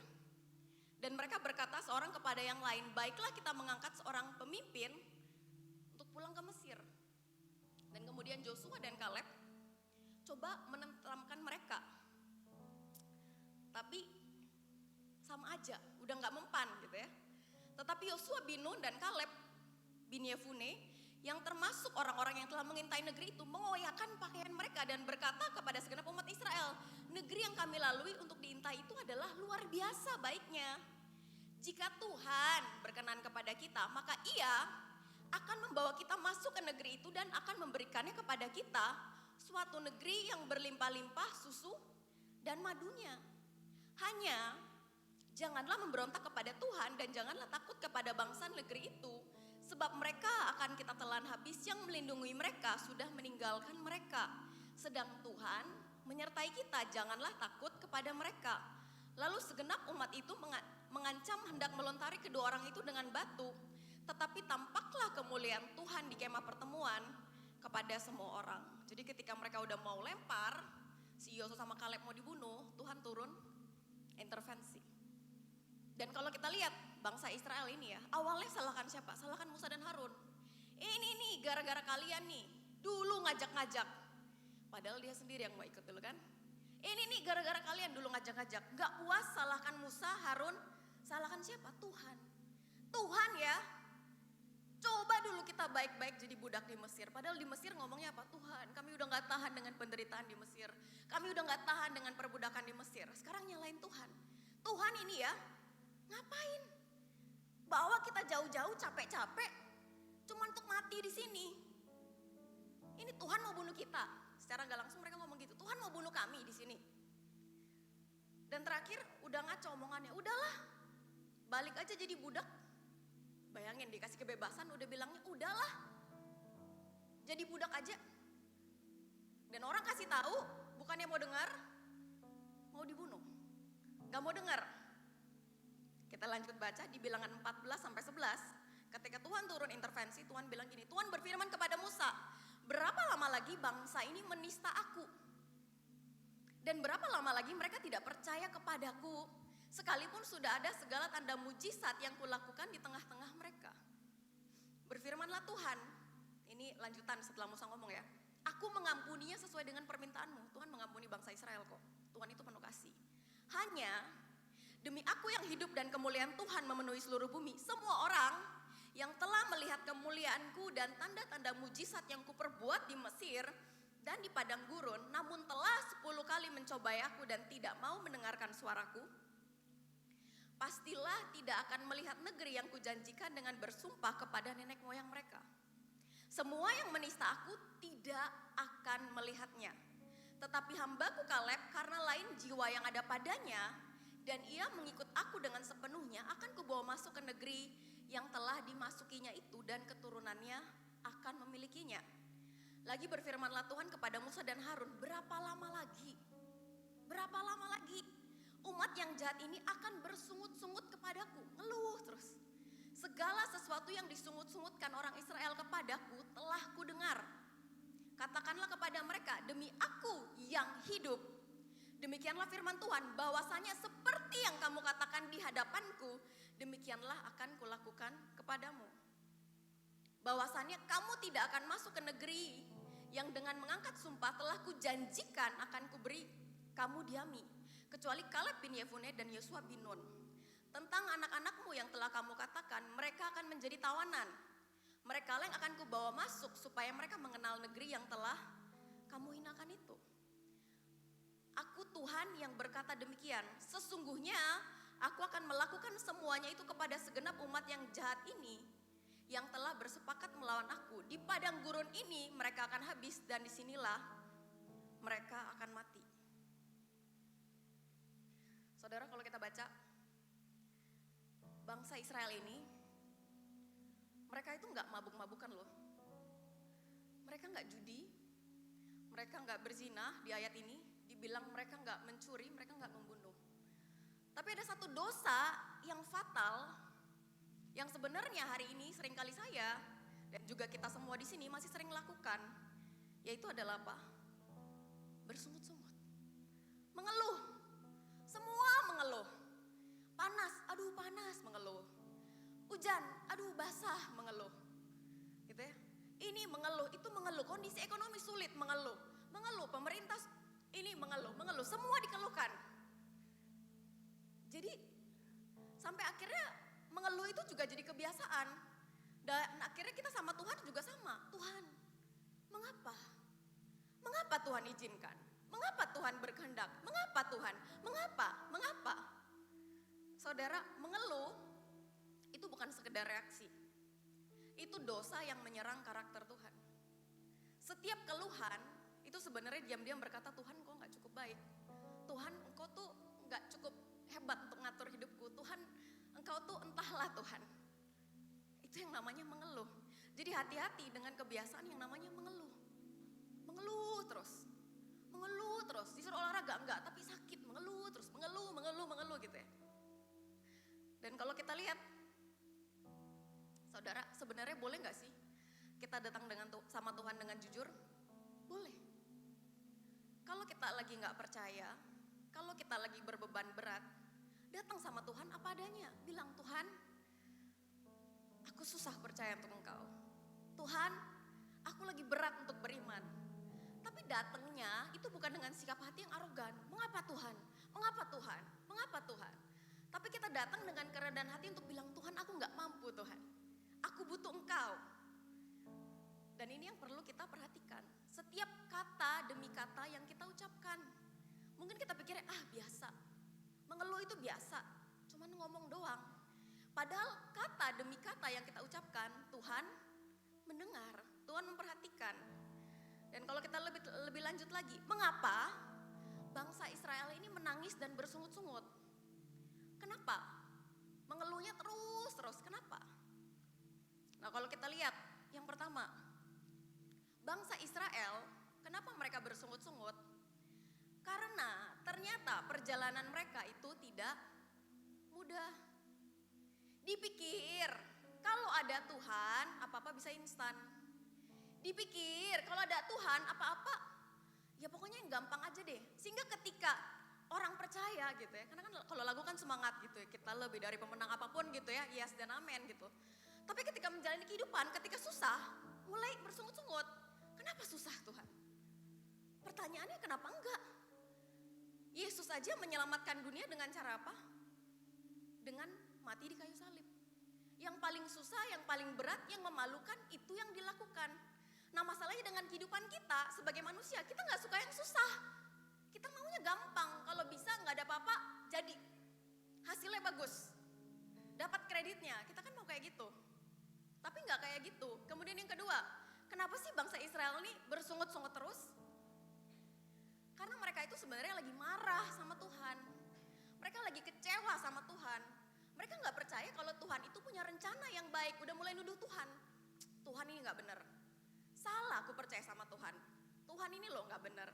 Dan mereka berkata seorang kepada yang lain, baiklah kita mengangkat seorang pemimpin untuk pulang ke Mesir. Dan kemudian Joshua dan Kaleb coba menenteramkan mereka. Tapi sama aja, udah gak mempan gitu ya. Tetapi Yosua bin Nun dan Kaleb bin Yefune yang termasuk orang-orang yang telah mengintai negeri itu mengoyakkan pakaian mereka dan berkata kepada segenap umat Israel, negeri yang kami lalui untuk diintai itu adalah luar biasa baiknya. Jika Tuhan berkenan kepada kita, maka Ia akan membawa kita masuk ke negeri itu dan akan memberikannya kepada kita suatu negeri yang berlimpah-limpah susu dan madunya. Hanya janganlah memberontak kepada Tuhan dan janganlah takut kepada bangsa negeri itu. Sebab mereka akan kita telan habis, yang melindungi mereka sudah meninggalkan mereka. Sedang Tuhan menyertai kita, janganlah takut kepada mereka. Lalu segenap umat itu mengancam hendak melontari kedua orang itu dengan batu. Tetapi tampaklah kemuliaan Tuhan di kemah pertemuan kepada semua orang. Jadi ketika mereka udah mau lempar, si Yosua sama Kaleb mau dibunuh, Tuhan turun intervensi. Dan kalau kita lihat bangsa Israel ini ya, awalnya salahkan siapa? Salahkan Musa dan Harun. Ini nih gara-gara kalian nih, dulu ngajak-ngajak. Padahal dia sendiri yang mau ikut dulu kan. Ini nih gara-gara kalian dulu ngajak-ngajak. Gak puas salahkan Musa, Harun, salahkan siapa? Tuhan. Tuhan ya, coba dulu kita baik-baik jadi budak di Mesir. Padahal di Mesir ngomongnya apa? Tuhan, kami udah gak tahan dengan penderitaan di Mesir. Kami udah gak tahan dengan perbudakan di Mesir. Sekarang nyalain Tuhan. Tuhan ini ya, ngapain? Bawa kita jauh-jauh capek-capek cuma untuk mati di sini. Ini Tuhan mau bunuh kita. Secara nggak langsung mereka ngomong gitu. Tuhan mau bunuh kami di sini. Dan terakhir udah ngaco omongannya. Udahlah, balik aja jadi budak. Bayangin dikasih kebebasan udah bilangnya udahlah, jadi budak aja. Dan orang kasih tahu bukannya mau dengar, mau dibunuh. Gak mau dengar. Kita lanjut baca di bilangan 14 sampai 11. Ketika Tuhan turun intervensi, Tuhan bilang gini, Tuhan berfirman kepada Musa, berapa lama lagi bangsa ini menista aku? Dan berapa lama lagi mereka tidak percaya kepadaku? Sekalipun sudah ada segala tanda mujizat yang kulakukan di tengah-tengah mereka. Berfirmanlah Tuhan, ini lanjutan setelah Musa ngomong ya, aku mengampuninya sesuai dengan permintaanmu. Tuhan mengampuni bangsa Israel kok, Tuhan itu penuh kasih. Hanya demi aku yang hidup dan kemuliaan Tuhan memenuhi seluruh bumi, semua orang yang telah melihat kemuliaanku dan tanda-tanda mujizat yang kuperbuat di Mesir dan di padang gurun, namun telah 10 kali mencobai aku dan tidak mau mendengarkan suaraku, pastilah tidak akan melihat negeri yang kujanjikan dengan bersumpah kepada nenek moyang mereka. Semua yang menista aku tidak akan melihatnya. Tetapi hambaku Kaleb karena lain jiwa yang ada padanya dan ia mengikut aku dengan sepenuhnya, akan kubawa masuk ke negeri yang telah dimasukinya itu dan keturunannya akan memilikinya. Lagi berfirmanlah Tuhan kepada Musa dan Harun, berapa lama lagi? Berapa lama lagi? Umat yang jahat ini akan bersungut-sungut kepadaku, ngeluh terus. Segala sesuatu yang disungut-sungutkan orang Israel kepadaku telah kudengar. Katakanlah kepada mereka, demi aku yang hidup, demikianlah firman Tuhan, bahwasanya seperti yang kamu katakan di hadapanku, demikianlah akan kulakukan kepadamu. Bahwasanya kamu tidak akan masuk ke negeri yang dengan mengangkat sumpah telah kujanjikan akan kuberi kamu diami, kecuali Kaleb bin Yefune dan Yosua bin Nun. Tentang anak-anakmu yang telah kamu katakan, mereka akan menjadi tawanan. Mereka yang akan kubawa masuk supaya mereka mengenal negeri yang telah kamu hinakan itu. Aku Tuhan yang berkata demikian, sesungguhnya aku akan melakukan semuanya itu kepada segenap umat yang jahat ini, yang telah bersepakat melawan aku. Di padang gurun ini mereka akan habis dan disinilah mereka akan mati. Saudara, kalau kita baca bangsa Israel ini, mereka itu nggak mabuk-mabukan loh. Mereka nggak judi, mereka nggak berzina. Di ayat ini dibilang mereka nggak mencuri, mereka nggak membunuh. Tapi ada satu dosa yang fatal, yang sebenarnya hari ini seringkali saya dan juga kita semua di sini masih sering lakukan, yaitu adalah apa? Bersungut-sungut, mengeluh, semua mengeluh. Panas, aduh panas, mengeluh. Hujan, aduh basah, mengeluh. Gitu ya. Ini mengeluh, itu mengeluh. Kondisi ekonomi sulit, mengeluh. Mengeluh, pemerintah ini mengeluh, mengeluh. Semua dikeluhkan. Jadi sampai akhirnya mengeluh itu juga jadi kebiasaan. Dan akhirnya kita sama Tuhan juga sama. Tuhan, mengapa? Mengapa Tuhan izinkan? Mengapa Tuhan berkehendak? Mengapa Tuhan? Mengapa? Mengapa? Saudara, mengeluh itu bukan sekedar reaksi. Itu dosa yang menyerang karakter Tuhan. Setiap keluhan itu sebenarnya diam-diam berkata, Tuhan kok gak cukup baik. Tuhan engkau tuh gak cukup hebat untuk ngatur hidupku. Tuhan engkau tuh entahlah Tuhan. Itu yang namanya mengeluh. Jadi hati-hati dengan kebiasaan yang namanya mengeluh. Mengeluh terus. Mengeluh terus. Disuruh olahraga enggak, tapi sakit. Mengeluh terus. Mengeluh gitu ya. Dan kalau kita lihat, saudara, sebenarnya boleh gak sih kita datang sama Tuhan dengan jujur? Boleh. Kalau kita lagi gak percaya, kalau kita lagi berbeban berat, datang sama Tuhan apa adanya. Bilang, Tuhan, aku susah percaya untuk Engkau. Tuhan, aku lagi berat untuk beriman. Tapi datangnya itu bukan dengan sikap hati yang arogan. Mengapa Tuhan? Mengapa Tuhan? Mengapa Tuhan? Tapi kita datang dengan kerendahan hati untuk bilang, Tuhan aku gak mampu Tuhan. Aku butuh Engkau. Dan ini yang perlu kita perhatikan. Setiap kata demi kata yang kita ucapkan. Mungkin kita pikirnya, biasa. Mengeluh itu biasa. Cuman ngomong doang. Padahal kata demi kata yang kita ucapkan, Tuhan mendengar. Tuhan memperhatikan. Dan kalau kita lebih lanjut lagi, mengapa bangsa Israel ini menangis dan bersungut-sungut? Kenapa? Mengeluhnya terus, kenapa? Nah kalau kita lihat, yang pertama, bangsa Israel, kenapa mereka bersungut-sungut? Karena ternyata perjalanan mereka itu tidak mudah. Dipikir, kalau ada Tuhan, apa-apa bisa instan. Dipikir, kalau ada Tuhan, apa-apa, ya pokoknya yang gampang aja deh. Sehingga ketika orang percaya gitu ya, karena kan kalau lagu kan semangat gitu ya, kita lebih dari pemenang apapun gitu ya, yes dan amen gitu. Tapi ketika menjalani kehidupan, ketika susah, mulai bersungut-sungut. Kenapa susah Tuhan? Pertanyaannya kenapa enggak? Yesus aja menyelamatkan dunia dengan cara apa? Dengan mati di kayu salib. Yang paling susah, yang paling berat, yang memalukan itu yang dilakukan. Nah masalahnya dengan kehidupan kita sebagai manusia, kita gak suka yang susah. Kita maunya gampang, kalau bisa gak ada apa-apa, jadi. Hasilnya bagus, dapat kreditnya, kita kan mau kayak gitu. Tapi gak kayak gitu. Kemudian yang kedua, kenapa sih bangsa Israel ini bersungut-sungut terus? Karena mereka itu sebenarnya lagi marah sama Tuhan. Mereka lagi kecewa sama Tuhan. Mereka gak percaya kalau Tuhan itu punya rencana yang baik. Udah mulai nuduh Tuhan. Tuhan ini gak benar. Salah aku percaya sama Tuhan. Tuhan ini loh gak benar.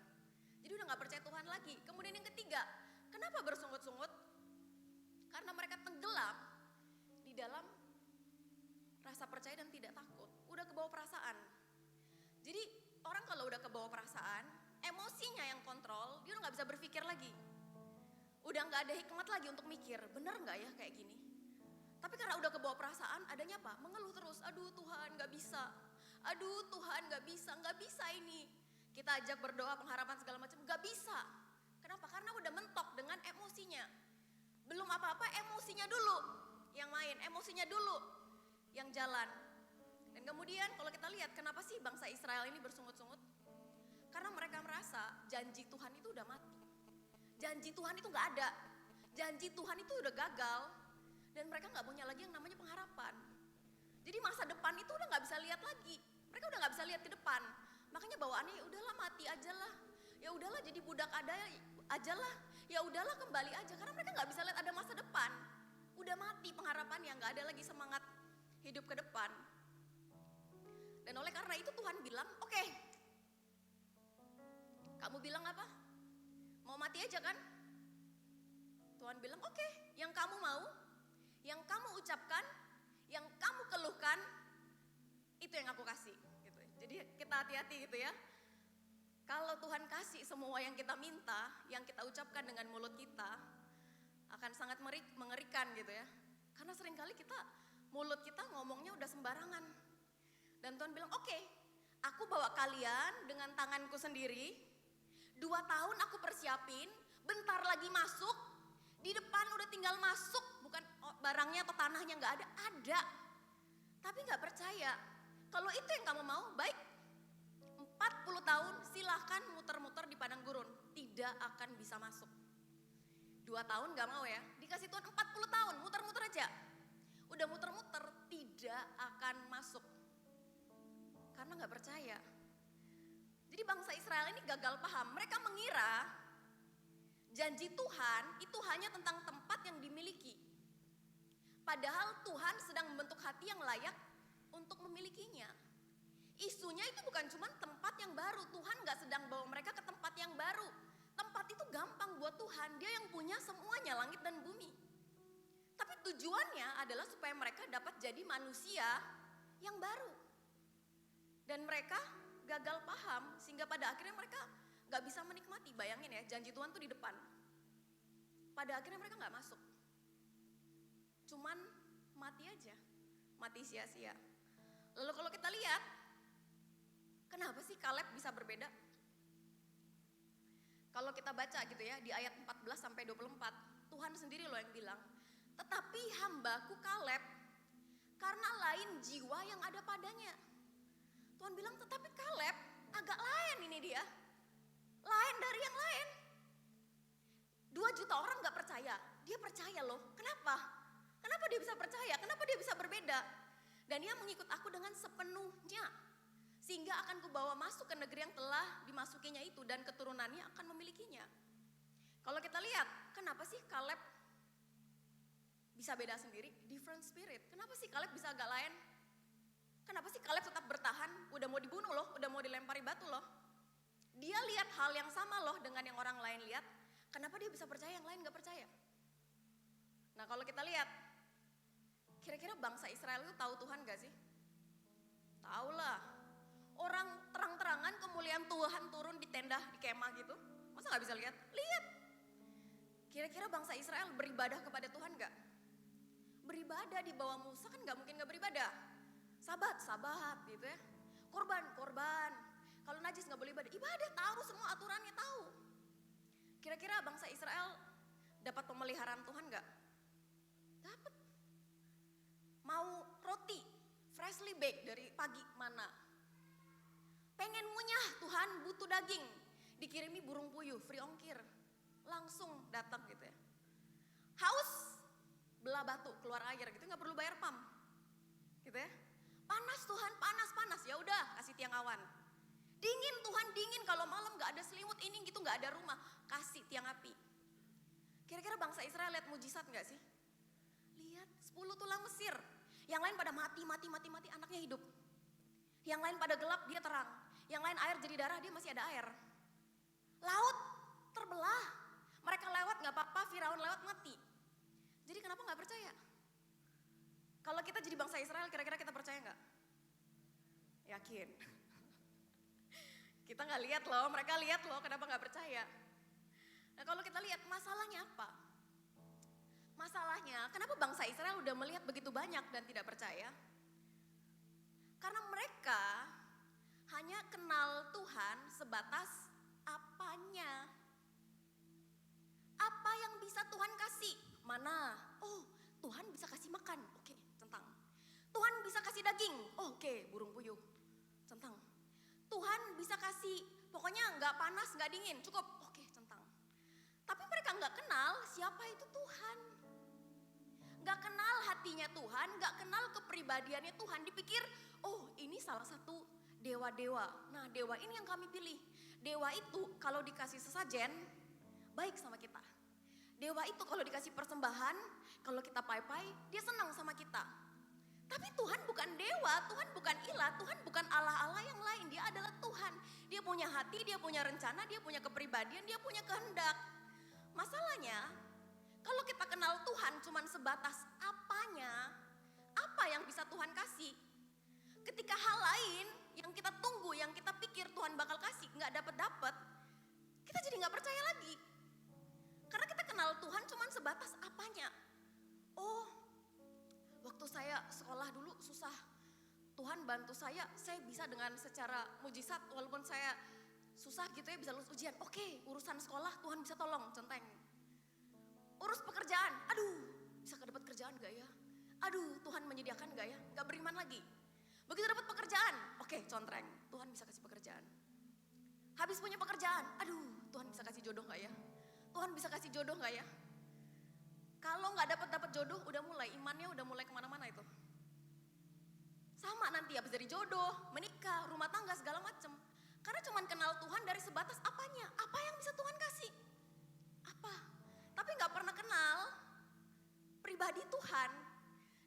Jadi udah gak percaya Tuhan lagi. Kemudian yang ketiga, kenapa bersungut-sungut? Karena mereka tenggelam di dalam rasa percaya dan tidak takut. Udah kebawa perasaan. Jadi orang kalau udah kebawa perasaan, emosinya yang kontrol, dia udah gak bisa berpikir lagi. Udah gak ada hikmat lagi untuk mikir, bener gak ya kayak gini? Tapi karena udah kebawa perasaan, adanya apa? Mengeluh terus, aduh Tuhan gak bisa. Aduh Tuhan gak bisa ini. Kita ajak berdoa, pengharapan segala macam, gak bisa. Kenapa? Karena udah mentok dengan emosinya. Belum apa-apa, emosinya dulu yang main, emosinya dulu yang jalan. Dan kemudian kalau kita lihat, kenapa sih bangsa Israel ini bersungut-sungut? Karena mereka merasa janji Tuhan itu udah mati. Janji Tuhan itu nggak ada. Janji Tuhan itu udah gagal. Dan mereka nggak punya lagi yang namanya pengharapan. Jadi masa depan itu udah nggak bisa lihat lagi. Mereka udah nggak bisa lihat ke depan. Makanya bawaannya ya udahlah mati aja lah. Ya udahlah jadi budak ada aja lah. Ya udahlah kembali aja. Karena mereka nggak bisa lihat ada masa depan. Udah mati pengharapannya, nggak ada lagi semangat hidup ke depan. Dan oleh karena itu Tuhan bilang, oke. Kamu bilang apa? Mau mati aja kan? Tuhan bilang, oke, yang kamu mau, yang kamu ucapkan, yang kamu keluhkan, itu yang aku kasih. Gitu. Jadi kita hati-hati gitu ya. Kalau Tuhan kasih semua yang kita minta, yang kita ucapkan dengan mulut kita, akan sangat mengerikan gitu ya. Karena seringkali mulut kita ngomongnya udah sembarangan. Dan Tuhan bilang, oke, aku bawa kalian dengan tanganku sendiri, 2 tahun aku persiapin, bentar lagi masuk, di depan udah tinggal masuk, bukan barangnya atau tanahnya gak ada. Tapi gak percaya, kalau itu yang kamu mau, baik, 40 tahun silahkan muter-muter di padang gurun, tidak akan bisa masuk. 2 tahun gak mau ya, dikasih Tuhan 40 tahun, muter-muter aja. Udah muter-muter, tidak akan masuk. Karena gak percaya. Jadi bangsa Israel ini gagal paham, mereka mengira janji Tuhan itu hanya tentang tempat yang dimiliki. Padahal Tuhan sedang membentuk hati yang layak untuk memilikinya. Isunya itu bukan cuma tempat yang baru, Tuhan gak sedang bawa mereka ke tempat yang baru. Tempat itu gampang buat Tuhan, Dia yang punya semuanya, langit dan bumi. Tapi tujuannya adalah supaya mereka dapat jadi manusia yang baru. Dan mereka gagal paham sehingga pada akhirnya mereka gak bisa menikmati. Bayangin ya, janji Tuhan tuh di depan. Pada akhirnya mereka gak masuk. Cuman mati aja, mati sia-sia. Lalu kalau kita lihat, kenapa sih Kaleb bisa berbeda? Kalau kita baca gitu ya, di ayat 14 sampai 24, Tuhan sendiri loh yang bilang, tetapi hambaku Kaleb, karena lain jiwa yang ada padanya. Tuhan bilang, tetapi Kaleb agak lain ini dia. Lain dari yang lain. 2 juta orang gak percaya, dia percaya loh. Kenapa? Kenapa dia bisa percaya? Kenapa dia bisa berbeda? Dan dia mengikut aku dengan sepenuhnya. Sehingga akan kubawa masuk ke negeri yang telah dimasukinya itu dan keturunannya akan memilikinya. Kalau kita lihat, kenapa sih Kaleb bisa beda sendiri? Different spirit. Kenapa sih Kaleb bisa agak lain? Kenapa sih Kaleb tetap bertahan? Udah mau dibunuh loh, udah mau dilempari batu loh. Dia lihat hal yang sama loh dengan yang orang lain lihat. Kenapa dia bisa percaya, yang lain gak percaya? Nah kalau kita lihat, kira-kira bangsa Israel itu tahu Tuhan gak sih? Tahu lah. Orang terang-terangan kemuliaan Tuhan turun di tenda, di kemah gitu. Masa gak bisa lihat? Lihat. Kira-kira bangsa Israel beribadah kepada Tuhan gak? Beribadah di bawah Musa kan gak mungkin gak beribadah. Sabat gitu ya. Korban. Kalau najis gak boleh ibadah. Ibadah, tahu semua aturannya, tahu. Kira-kira bangsa Israel dapat pemeliharaan Tuhan gak? Dapat. Mau roti freshly baked dari pagi mana? Pengen munyah, Tuhan butuh daging. Dikirimi burung puyuh, free ongkir. Langsung datang gitu ya. Haus, belah batu, keluar air gitu, gak perlu bayar pam. Gitu ya. Panas Tuhan, panas. Ya udah, kasih tiang awan. Dingin Tuhan, dingin. Kalau malam gak ada selimut ini gitu, gak ada rumah. Kasih tiang api. Kira-kira bangsa Israel lihat mujizat gak sih? Lihat 10 tulang Mesir. Yang lain pada mati, anaknya hidup. Yang lain pada gelap, dia terang. Yang lain air jadi darah, dia masih ada air. Laut terbelah. Mereka lewat gak apa-apa, Firaun lewat mati. Jadi kenapa gak percaya? Kalau kita jadi bangsa Israel, kira-kira kita percaya gak? Yakin. Kita gak lihat loh, mereka lihat loh, kenapa gak percaya? Nah kalau kita lihat masalahnya apa? Masalahnya kenapa bangsa Israel udah melihat begitu banyak dan tidak percaya? Karena mereka hanya kenal Tuhan sebatas apanya. Apa yang bisa Tuhan kasih? Mana? Oh, Tuhan bisa kasih makan. Oke, centang. Tuhan bisa kasih daging. Oh, oke, burung puyuh. Centang. Tuhan bisa kasih, pokoknya nggak panas, nggak dingin, cukup. Oke, centang. Tapi mereka yang gak kenal siapa itu Tuhan. Gak kenal hatinya Tuhan, gak kenal kepribadiannya Tuhan. Dipikir, oh ini salah satu dewa-dewa. Nah dewa ini yang kami pilih. Dewa itu kalau dikasih sesajen, baik sama kita. Dewa itu kalau dikasih persembahan, kalau kita pai-pai, dia senang sama kita. Tapi Tuhan bukan dewa, Tuhan bukan ilah, Tuhan bukan Allah-Allah yang lain. Dia adalah Tuhan. Dia punya hati, dia punya rencana, dia punya kepribadian, dia punya kehendak. Masalahnya, kalau kita kenal Tuhan cuman sebatas apanya, apa yang bisa Tuhan kasih. Ketika hal lain yang kita tunggu, yang kita pikir Tuhan bakal kasih, gak dapet-dapet, kita jadi gak percaya lagi. Karena kita kenal Tuhan cuman sebatas apanya. Oh, waktu saya sekolah dulu susah. Tuhan bantu saya bisa dengan secara mujizat walaupun saya susah gitu ya bisa lulus ujian. Oke, urusan sekolah Tuhan bisa tolong, centeng. Urus pekerjaan, aduh bisa dapat kerjaan gak ya? Aduh Tuhan menyediakan gak ya? Gak beriman lagi. Begitu dapat pekerjaan, oke contreng, Tuhan bisa kasih pekerjaan. Habis punya pekerjaan, aduh Tuhan bisa kasih jodoh gak ya? Tuhan bisa kasih jodoh gak ya? Kalau gak dapat jodoh, udah mulai imannya udah mulai kemana-mana itu. Sama nanti habis dari jodoh, menikah, rumah tangga segala macem. Karena cuman kenal Tuhan dari sebatas apanya, apa yang bisa Tuhan kasih. Apa? Tapi gak pernah kenal pribadi Tuhan.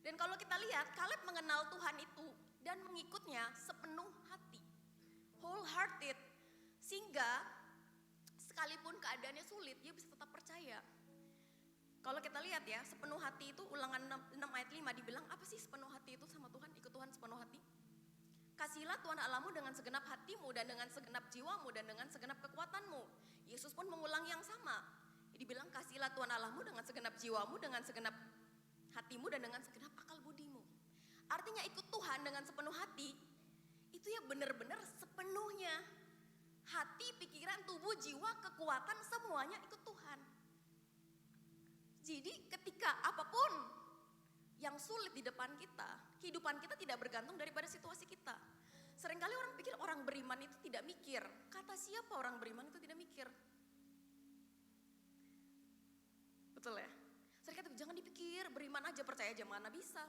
Dan kalau kita lihat, Kaleb mengenal Tuhan itu dan mengikutnya sepenuh hati. Wholehearted. Sehingga sekalipun keadaannya sulit, dia bisa tetap percaya. Kalau kita lihat ya, sepenuh hati itu Ulangan 6 ayat 5 dibilang apa sih sepenuh hati itu sama Tuhan, ikut Tuhan sepenuh hati. Kasihilah Tuhan Allahmu dengan segenap hatimu dan dengan segenap jiwamu dan dengan segenap kekuatanmu. Yesus pun mengulang yang sama. Dibilang kasihilah Tuhan Allahmu dengan segenap jiwamu, dengan segenap hatimu dan dengan segenap akal budimu. Artinya ikut Tuhan dengan sepenuh hati, itu ya benar-benar sepenuhnya. Hati, pikiran, tubuh, jiwa, kekuatan semuanya ikut Tuhan. Jadi ketika apapun yang sulit di depan kita, kehidupan kita tidak bergantung daripada situasi kita. Seringkali orang pikir orang beriman itu tidak mikir. Kata siapa orang beriman itu tidak mikir? Betul ya? Sering kata jangan dipikir, beriman aja, percaya aja, mana bisa.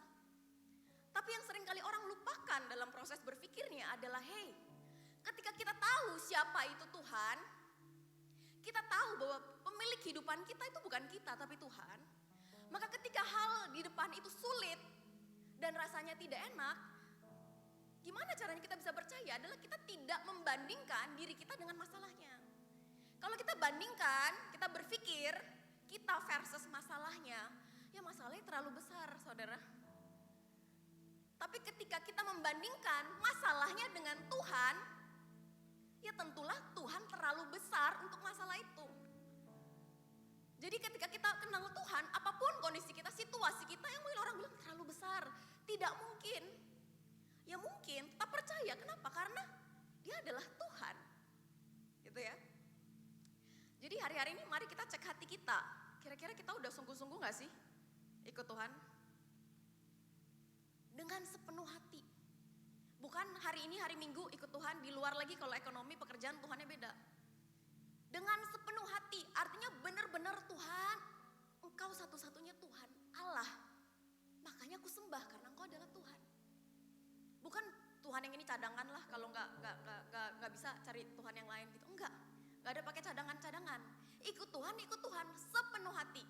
Tapi yang seringkali orang lupakan dalam proses berpikirnya adalah hey, ketika kita tahu siapa itu Tuhan, kita tahu bahwa pemilik kehidupan kita itu bukan kita tapi Tuhan. Maka ketika hal di depan itu sulit dan rasanya tidak enak, gimana caranya kita bisa percaya adalah kita tidak membandingkan diri kita dengan masalahnya. Kalau kita bandingkan, kita berpikir kita versus masalahnya, ya masalahnya terlalu besar saudara. Tapi ketika kita membandingkan masalahnya dengan Tuhan, ya tentulah Tuhan terlalu besar untuk masalah itu. Jadi ketika kita kenal Tuhan, apapun kondisi kita, situasi kita yang mungkin orang bilang terlalu besar, tidak mungkin. Ya mungkin, tetap percaya. Kenapa? Karena dia adalah Tuhan. Gitu ya. Jadi hari-hari ini mari kita cek hati kita. Kira-kira kita udah sungguh-sungguh gak sih ikut Tuhan? Dengan sepenuh hati. Bukan hari ini hari Minggu ikut Tuhan, di luar lagi kalau ekonomi pekerjaan Tuhannya beda. Dengan sepenuh hati, artinya benar-benar Tuhan, Engkau satu-satunya Tuhan, Allah. Makanya aku sembah karena Engkau adalah Tuhan. Bukan Tuhan yang ini cadangan lah, kalau nggak bisa cari Tuhan yang lain gitu. Enggak ada pakai cadangan-cadangan. Ikut Tuhan sepenuh hati,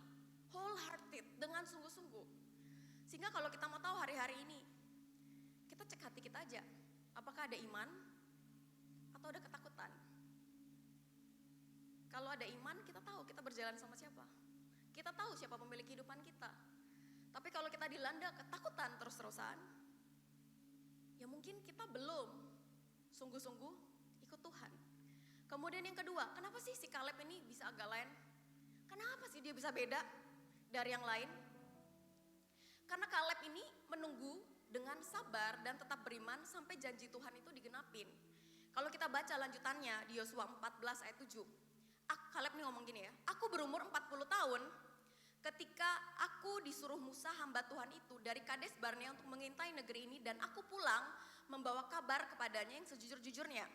wholehearted, dengan sungguh-sungguh. Sehingga kalau kita mau tahu hari-hari ini, kita cek hati kita aja, apakah ada iman atau ada ketakutan. Kalau ada iman, kita tahu kita berjalan sama siapa. Kita tahu siapa pemilik kehidupan kita. Tapi kalau kita dilanda ketakutan terus-terusan, ya mungkin kita belum sungguh-sungguh ikut Tuhan. Kemudian yang kedua, kenapa sih si Kaleb ini bisa agak lain? Kenapa sih dia bisa beda dari yang lain? Karena Kaleb ini menunggu dengan sabar dan tetap beriman sampai janji Tuhan itu digenapin. Kalau kita baca lanjutannya di Yosua 14 ayat 7. Kaleb nih ngomong gini ya, aku berumur 40 tahun ketika aku disuruh Musa hamba Tuhan itu dari Kades Barnea untuk mengintai negeri ini dan aku pulang membawa kabar kepadanya yang sejujur-jujurnya.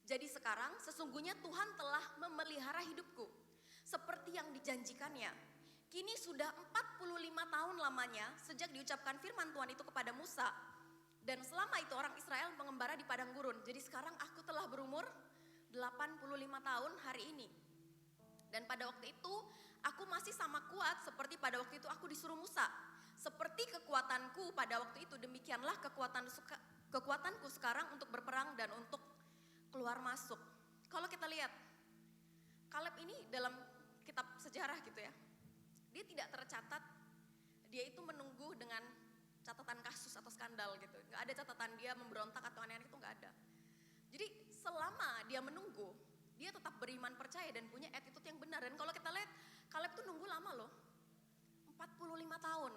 Jadi sekarang sesungguhnya Tuhan telah memelihara hidupku seperti yang dijanjikannya. Kini sudah 45 tahun lamanya sejak diucapkan firman Tuhan itu kepada Musa. Dan selama itu orang Israel mengembara di padang gurun. Jadi sekarang aku telah berumur 85 tahun hari ini. Dan pada waktu itu aku masih sama kuat seperti pada waktu itu aku disuruh Musa. Seperti kekuatanku pada waktu itu, demikianlah kekuatanku sekarang untuk berperang dan untuk keluar masuk. Kalau kita lihat, Kaleb ini dalam kitab sejarah gitu ya, dia tidak tercatat, dia itu menunggu dengan catatan kasus atau skandal gitu. Gak ada catatan dia memberontak atau aneh-aneh, itu gak ada. Jadi selama dia menunggu, dia tetap beriman, percaya dan punya attitude yang benar. Dan kalau kita lihat, Kaleb tuh nunggu lama loh, 45 tahun.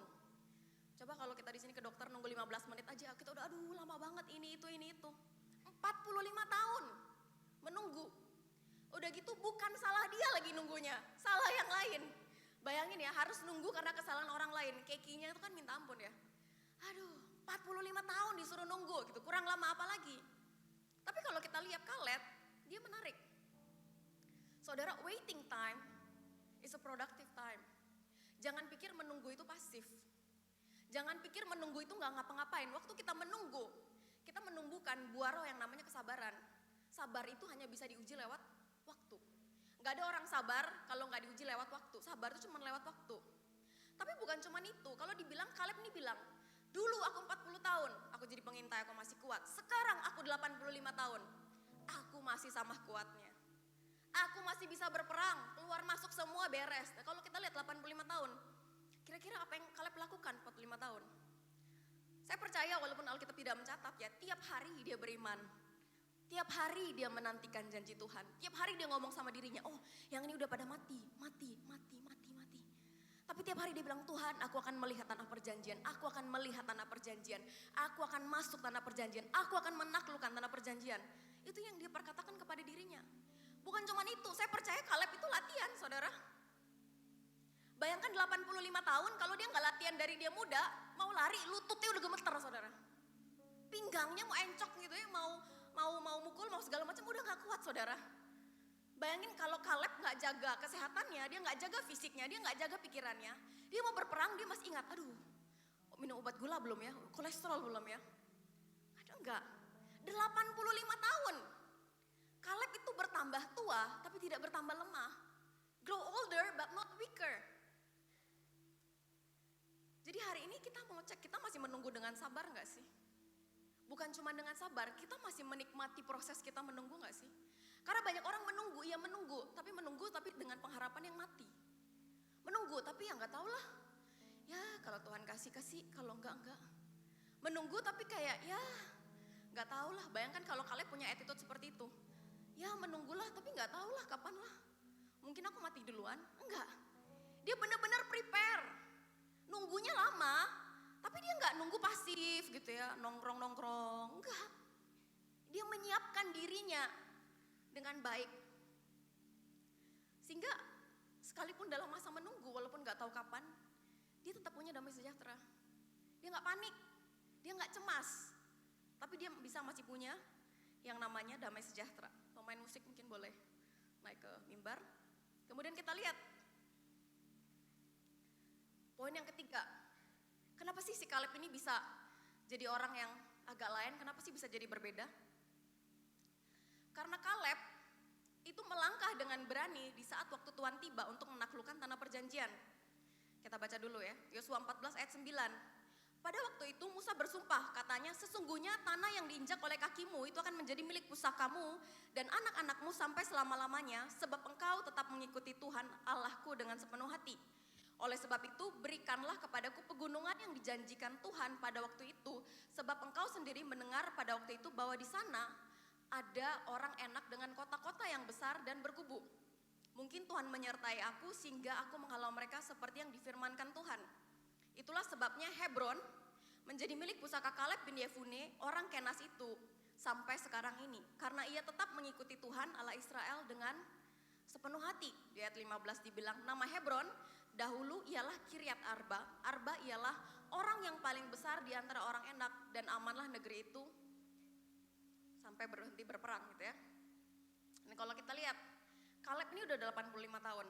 Coba kalau kita di sini ke dokter nunggu 15 menit aja, kita udah aduh lama banget ini itu. 45 tahun menunggu. Udah gitu bukan salah dia lagi nunggunya, salah yang lain. Bayangin ya, harus nunggu karena kesalahan orang lain. Kekinya itu kan minta ampun ya. Aduh, 45 tahun disuruh nunggu gitu, kurang lama apa lagi. Tapi kalau kita lihat Kaleb, dia menarik. Saudara, waiting time is a productive time. Jangan pikir menunggu itu pasif. Jangan pikir menunggu itu gak ngapa-ngapain. Waktu kita menumbuhkan buah roh yang namanya kesabaran. Sabar itu hanya bisa diuji lewat waktu. Gak ada orang sabar kalau gak diuji lewat waktu. Sabar itu cuma lewat waktu. Tapi bukan cuma itu. Kalau dibilang, Kaleb ini bilang, dulu aku 40 tahun, aku jadi pengintai, aku masih kuat. Sekarang aku 85 tahun, aku masih sama kuatnya. Aku masih bisa berperang, keluar masuk semua beres. Nah, kalau kita lihat 85 tahun, kira-kira apa yang Kaleb lakukan 45 tahun? Saya percaya walaupun Alkitab tidak mencatat ya, tiap hari dia beriman. Tiap hari dia menantikan janji Tuhan. Tiap hari dia ngomong sama dirinya, oh yang ini udah pada mati. Tapi tiap hari dia bilang, Tuhan aku akan melihat tanah perjanjian. Aku akan melihat tanah perjanjian. Aku akan masuk tanah perjanjian. Aku akan menaklukkan tanah perjanjian. Itu yang dia perkatakan kepada dirinya. Bukan cuma itu, saya percaya Kaleb itu latihan saudara. Bayangkan 85 tahun kalau dia gak latihan dari dia muda, mau lari lututnya udah gemeter saudara. Pinggangnya mau encok gitu ya, mau mukul, mau segala macam udah gak kuat saudara. Bayangin kalau Kaleb gak jaga kesehatannya, dia gak jaga fisiknya, dia gak jaga pikirannya. Dia mau berperang, dia masih ingat, aduh minum obat gula belum ya, kolesterol belum ya. Ada enggak? 85 tahun. Kaleb itu bertambah tua tapi tidak bertambah lemah. Grow older but not weaker. Jadi hari ini kita mau cek, kita masih menunggu dengan sabar gak sih? Bukan cuma dengan sabar, kita masih menikmati proses kita menunggu gak sih? Karena banyak orang menunggu, iya menunggu tapi dengan pengharapan yang mati. Menunggu tapi ya gak tahu lah. Ya kalau Tuhan kasih, kalau enggak. Menunggu tapi kayak ya gak tahu lah. Bayangkan kalau Kaleb punya attitude seperti itu. Ya menunggulah tapi gak tahu lah kapan lah. Mungkin aku mati duluan, enggak. Dia benar-benar prepare. Nunggunya lama, tapi dia gak nunggu pasif gitu ya, nongkrong, enggak. Dia menyiapkan dirinya dengan baik. Sehingga sekalipun dalam masa menunggu, walaupun gak tahu kapan, dia tetap punya damai sejahtera. Dia gak panik, dia gak cemas, tapi dia bisa masih punya yang namanya damai sejahtera. Pemain musik mungkin boleh naik ke mimbar. Kemudian kita lihat poin yang ketiga. Kenapa sih si Kaleb ini bisa jadi orang yang agak lain? Kenapa sih bisa jadi berbeda? Karena Kaleb itu melangkah dengan berani di saat waktu Tuhan tiba untuk menaklukkan tanah perjanjian. Kita baca dulu ya, Yosua 14 ayat 9. Pada waktu itu Musa bersumpah, katanya sesungguhnya tanah yang diinjak oleh kakimu itu akan menjadi milik pusakamu dan anak-anakmu sampai selama-lamanya, sebab engkau tetap mengikuti Tuhan Allahku dengan sepenuh hati. Oleh sebab itu berikanlah kepadaku pegunungan yang dijanjikan Tuhan pada waktu itu, sebab engkau sendiri mendengar pada waktu itu bahwa di sana ada orang enak dengan kota-kota yang besar dan berkubu. Mungkin Tuhan menyertai aku sehingga aku menghalau mereka seperti yang difirmankan Tuhan. Itulah sebabnya Hebron menjadi milik pusaka Kaleb bin Yefune orang Kenas itu sampai sekarang ini. Karena ia tetap mengikuti Tuhan Allah Israel dengan sepenuh hati. Di ayat 15 dibilang nama Hebron dahulu ialah Kiryat Arba. Arba ialah orang yang paling besar di antara orang enak dan amanlah negeri itu sampai berhenti berperang gitu ya. Ini kalau kita lihat Kaleb ini udah 85 tahun.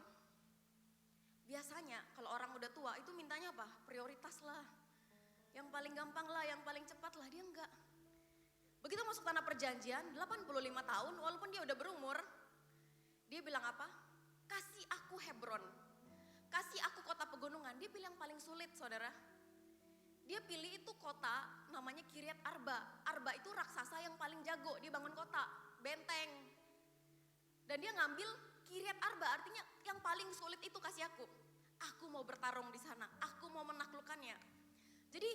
Biasanya kalau orang udah tua itu mintanya apa? Prioritas lah. Yang paling gampang lah, yang paling cepat lah, dia enggak. Begitu masuk tanah perjanjian, 85 tahun walaupun dia udah berumur, dia bilang apa? Kasih aku Hebron, kasih aku kota pegunungan. Dia pilih yang paling sulit, saudara. Dia pilih itu kota namanya Kiryat Arba. Arba itu raksasa yang paling jago, dia bangun kota, benteng. Dan dia ngambil Kiryat Arba, artinya yang paling sulit itu kasih aku. Aku mau bertarung di sana, aku mau menaklukkannya. Jadi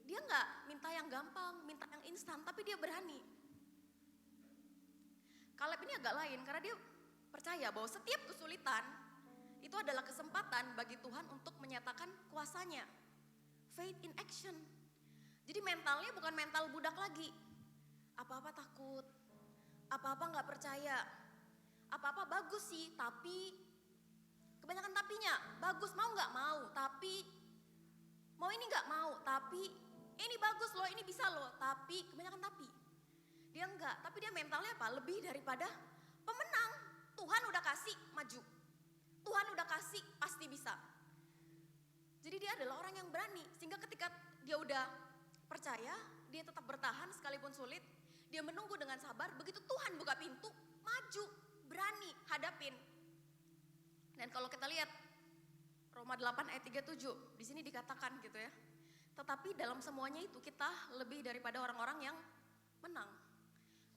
dia nggak minta yang gampang, minta yang instan, tapi dia berani. Kaleb ini agak lain karena dia percaya bahwa setiap kesulitan itu adalah kesempatan bagi Tuhan untuk menyatakan kuasanya. Faith in action. Jadi mentalnya bukan mental budak lagi. Apa-apa takut, apa-apa nggak percaya, apa-apa bagus sih, tapi kebanyakan tapinya. Bagus mau nggak mau, tapi mau ini nggak mau, tapi ini bagus loh, ini bisa loh, tapi kebanyakan tapi. Dia enggak, tapi dia mentalnya apa? Lebih daripada pemenang. Tuhan udah kasih, maju. Tuhan udah kasih, pasti bisa. Jadi dia adalah orang yang berani, sehingga ketika dia udah percaya, dia tetap bertahan sekalipun sulit. Dia menunggu dengan sabar, begitu Tuhan buka pintu, maju, berani, hadapin. Dan kalau kita lihat Roma 8 ayat 37, di sini dikatakan gitu ya. Tetapi dalam semuanya itu kita lebih daripada orang-orang yang menang.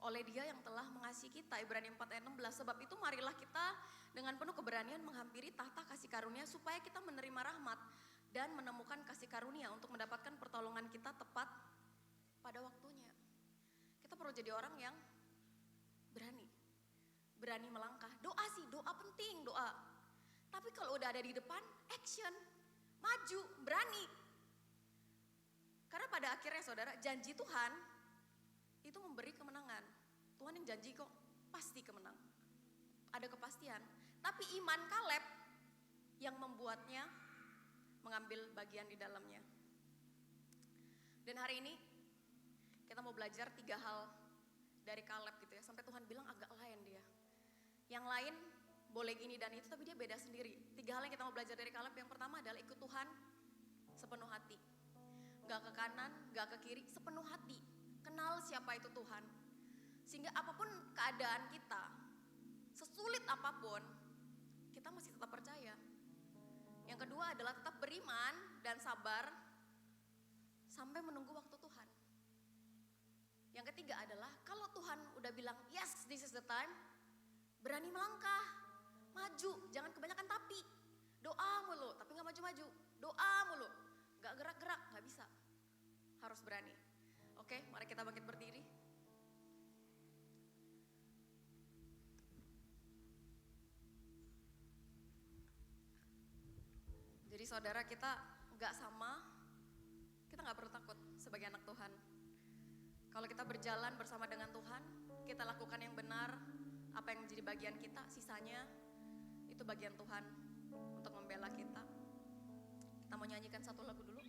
Oleh Dia yang telah mengasihi kita, Ibrani 4 ayat 16. Sebab itu marilah kita dengan penuh keberanian menghampiri tahta kasih karunia supaya kita menerima rahmat dan menemukan kasih karunia untuk mendapatkan pertolongan kita tepat pada waktunya. Kita perlu jadi orang yang berani. Berani melangkah. Doa sih, doa penting, doa. Tapi kalau udah ada di depan, action, maju, berani. Karena pada akhirnya saudara, janji Tuhan itu memberi kemenangan. Tuhan yang janji kok pasti kemenang. Ada kepastian. Tapi iman Kaleb yang membuatnya mengambil bagian di dalamnya. Dan hari ini kita mau belajar 3 hal dari Kaleb gitu ya. Sampai Tuhan bilang agak lain dia. Yang lain boleh gini dan itu, tapi dia beda sendiri. 3 hal yang kita mau belajar dari Kaleb. Yang pertama adalah ikut Tuhan sepenuh hati. Gak ke kanan, gak ke kiri, sepenuh hati. Kenal siapa itu Tuhan. Sehingga apapun keadaan kita, sesulit apapun, kita masih tetap percaya. Yang kedua adalah tetap beriman dan sabar sampai menunggu waktu Tuhan. Yang ketiga adalah kalau Tuhan udah bilang yes this is the time, berani melangkah, maju, jangan kebanyakan tapi. Doa mulu tapi gak maju-maju, doa mulu, gak gerak-gerak, gak bisa. Harus berani. Oke, mari kita bangkit berdiri. Jadi saudara, kita gak sama, kita gak perlu takut sebagai anak Tuhan. Kalau kita berjalan bersama dengan Tuhan, kita lakukan yang benar, apa yang menjadi bagian kita, sisanya itu bagian Tuhan untuk membela kita. Kita mau nyanyikan satu lagu dulu.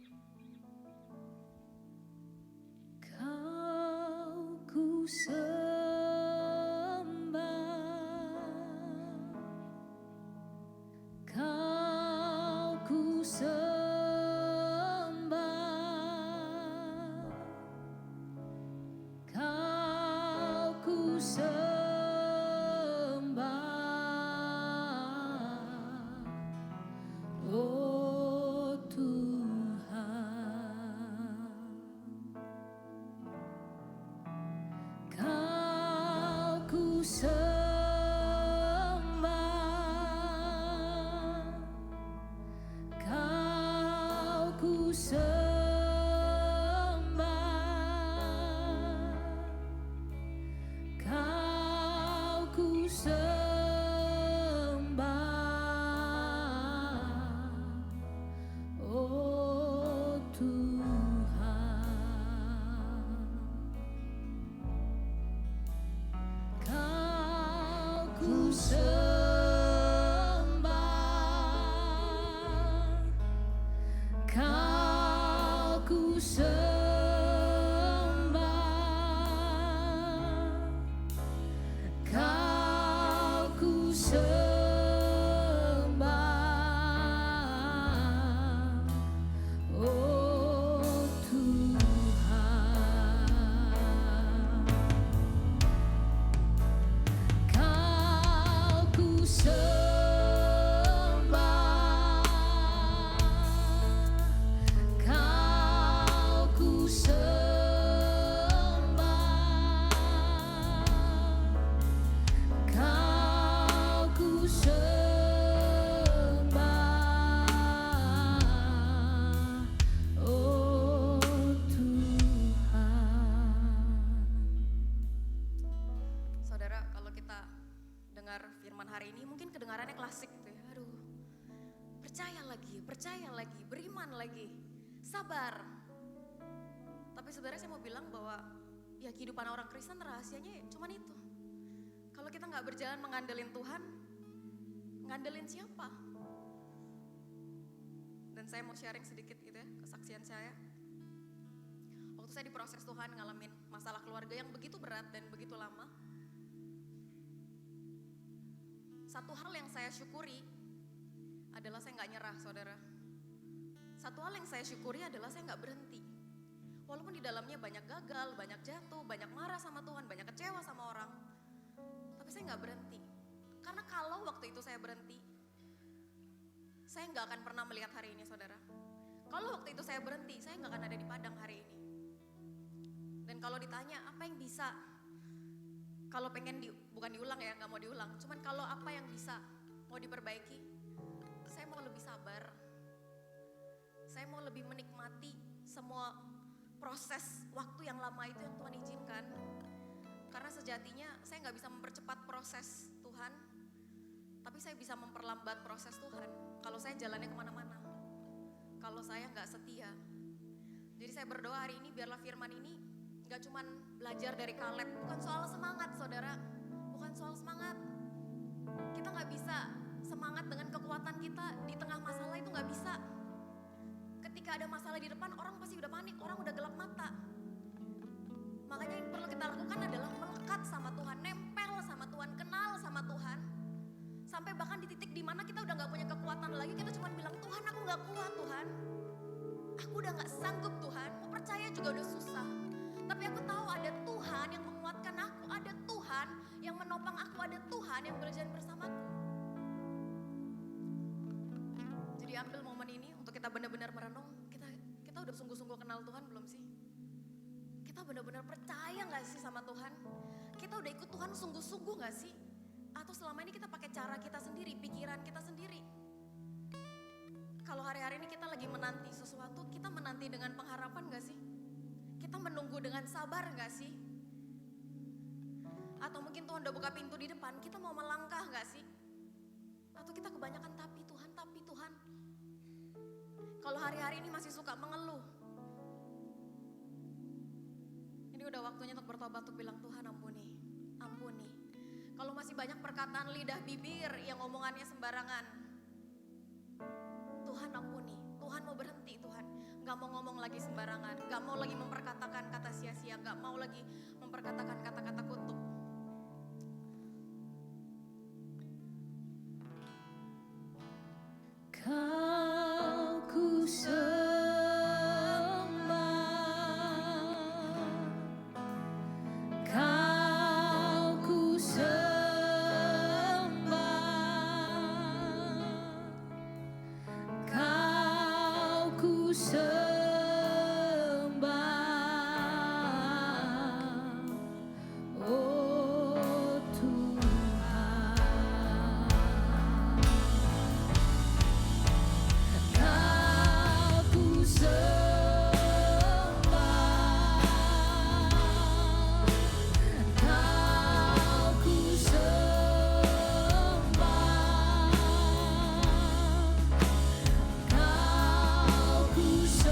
Kau ku sembah, Kau ku sembah, Kau ku sembah, oh Tuhan. Kau ku sembah, Kau ku sembah, Kau ku sembah, oh Tuhan. Kau ku sembah, Kau ku sembah, Kau ku sembah, firman hari ini mungkin kedengarannya klasik gitu ya. Aduh, percaya lagi, beriman lagi, sabar. Tapi sebenarnya saya mau bilang bahwa ya kehidupan orang Kristen rahasianya cuman itu. Kalau kita nggak berjalan mengandelin Tuhan, ngandelin siapa? Dan saya mau sharing sedikit gitu ya, kesaksian saya. Waktu saya diproses Tuhan ngalamin masalah keluarga yang begitu berat dan begitu lama. Satu hal yang saya syukuri adalah saya nggak nyerah, saudara. Satu hal yang saya syukuri adalah saya nggak berhenti. Walaupun di dalamnya banyak gagal, banyak jatuh, banyak marah sama Tuhan, banyak kecewa sama orang. Tapi saya nggak berhenti. Karena kalau waktu itu saya berhenti, saya nggak akan pernah melihat hari ini, saudara. Kalau waktu itu saya berhenti, saya nggak akan ada di Padang hari ini. Dan kalau ditanya apa yang bisa, kalau pengen bukan diulang ya, nggak mau diulang. Cuman kalau apa yang bisa mau diperbaiki, saya mau lebih sabar. Saya mau lebih menikmati semua proses waktu yang lama itu yang Tuhan izinkan. Karena sejatinya saya nggak bisa mempercepat proses Tuhan, tapi saya bisa memperlambat proses Tuhan. Kalau saya jalannya kemana-mana, kalau saya nggak setia. Jadi saya berdoa hari ini biarlah firman ini gak cuman belajar dari Kaleb, bukan soal semangat, saudara, bukan soal semangat. Kita gak bisa semangat dengan kekuatan kita di tengah masalah, itu gak bisa. Ketika ada masalah di depan, orang pasti udah panik, orang udah gelap mata. Makanya yang perlu kita lakukan adalah melekat sama Tuhan, nempel sama Tuhan, kenal sama Tuhan. Sampai bahkan di titik dimana kita udah gak punya kekuatan lagi, kita cuma bilang, Tuhan aku gak kuat Tuhan. Aku udah gak sanggup Tuhan, mau percaya juga udah susah. Tapi aku tahu ada Tuhan yang menguatkan aku, ada Tuhan yang menopang aku, ada Tuhan yang berjalan bersamaku. Jadi ambil momen ini untuk kita benar-benar merenung, kita udah sungguh-sungguh kenal Tuhan belum sih? Kita benar-benar percaya gak sih sama Tuhan? Kita udah ikut Tuhan sungguh-sungguh gak sih? Atau selama ini kita pakai cara kita sendiri, pikiran kita sendiri? Kalau hari-hari ini kita lagi menanti sesuatu, kita menanti dengan pengharapan gak sih? Kita menunggu dengan sabar gak sih? Atau mungkin Tuhan udah buka pintu di depan, kita mau melangkah gak sih? Atau kita kebanyakan tapi Tuhan. Kalau hari-hari ini masih suka mengeluh, ini udah waktunya untuk bertobat, untuk bilang Tuhan ampuni. Kalau masih banyak perkataan lidah bibir yang omongannya sembarangan, Tuhan ampuni. Tuhan mau berhenti, Tuhan gak mau ngomong lagi sembarangan, gak mau lagi memperkatakan kata sia-sia, gak mau lagi memperkatakan kata-kata kutuk. Kau ku sembah, Kau ku sembah, Kau ku sembah, oh Tuhan. Kau ku sembah, Kau ku sembah, Kau ku sembah.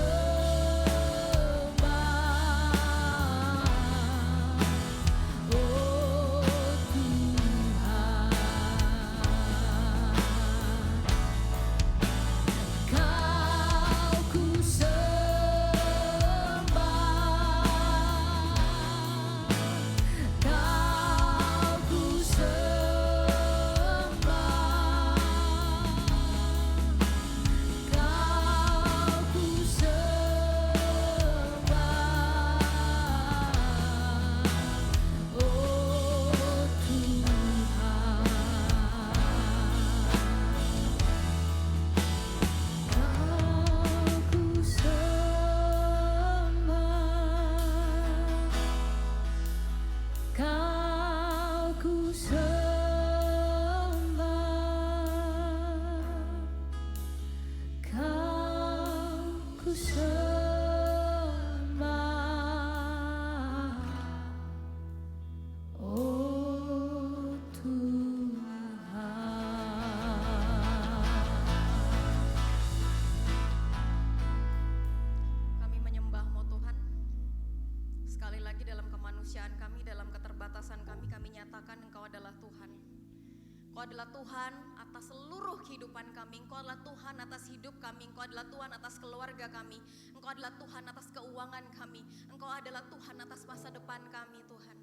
Engkau adalah Tuhan atas seluruh kehidupan kami. Engkau adalah Tuhan atas hidup kami. Engkau adalah Tuhan atas keluarga kami. Engkau adalah Tuhan atas keuangan kami. Engkau adalah Tuhan atas masa depan kami, Tuhan.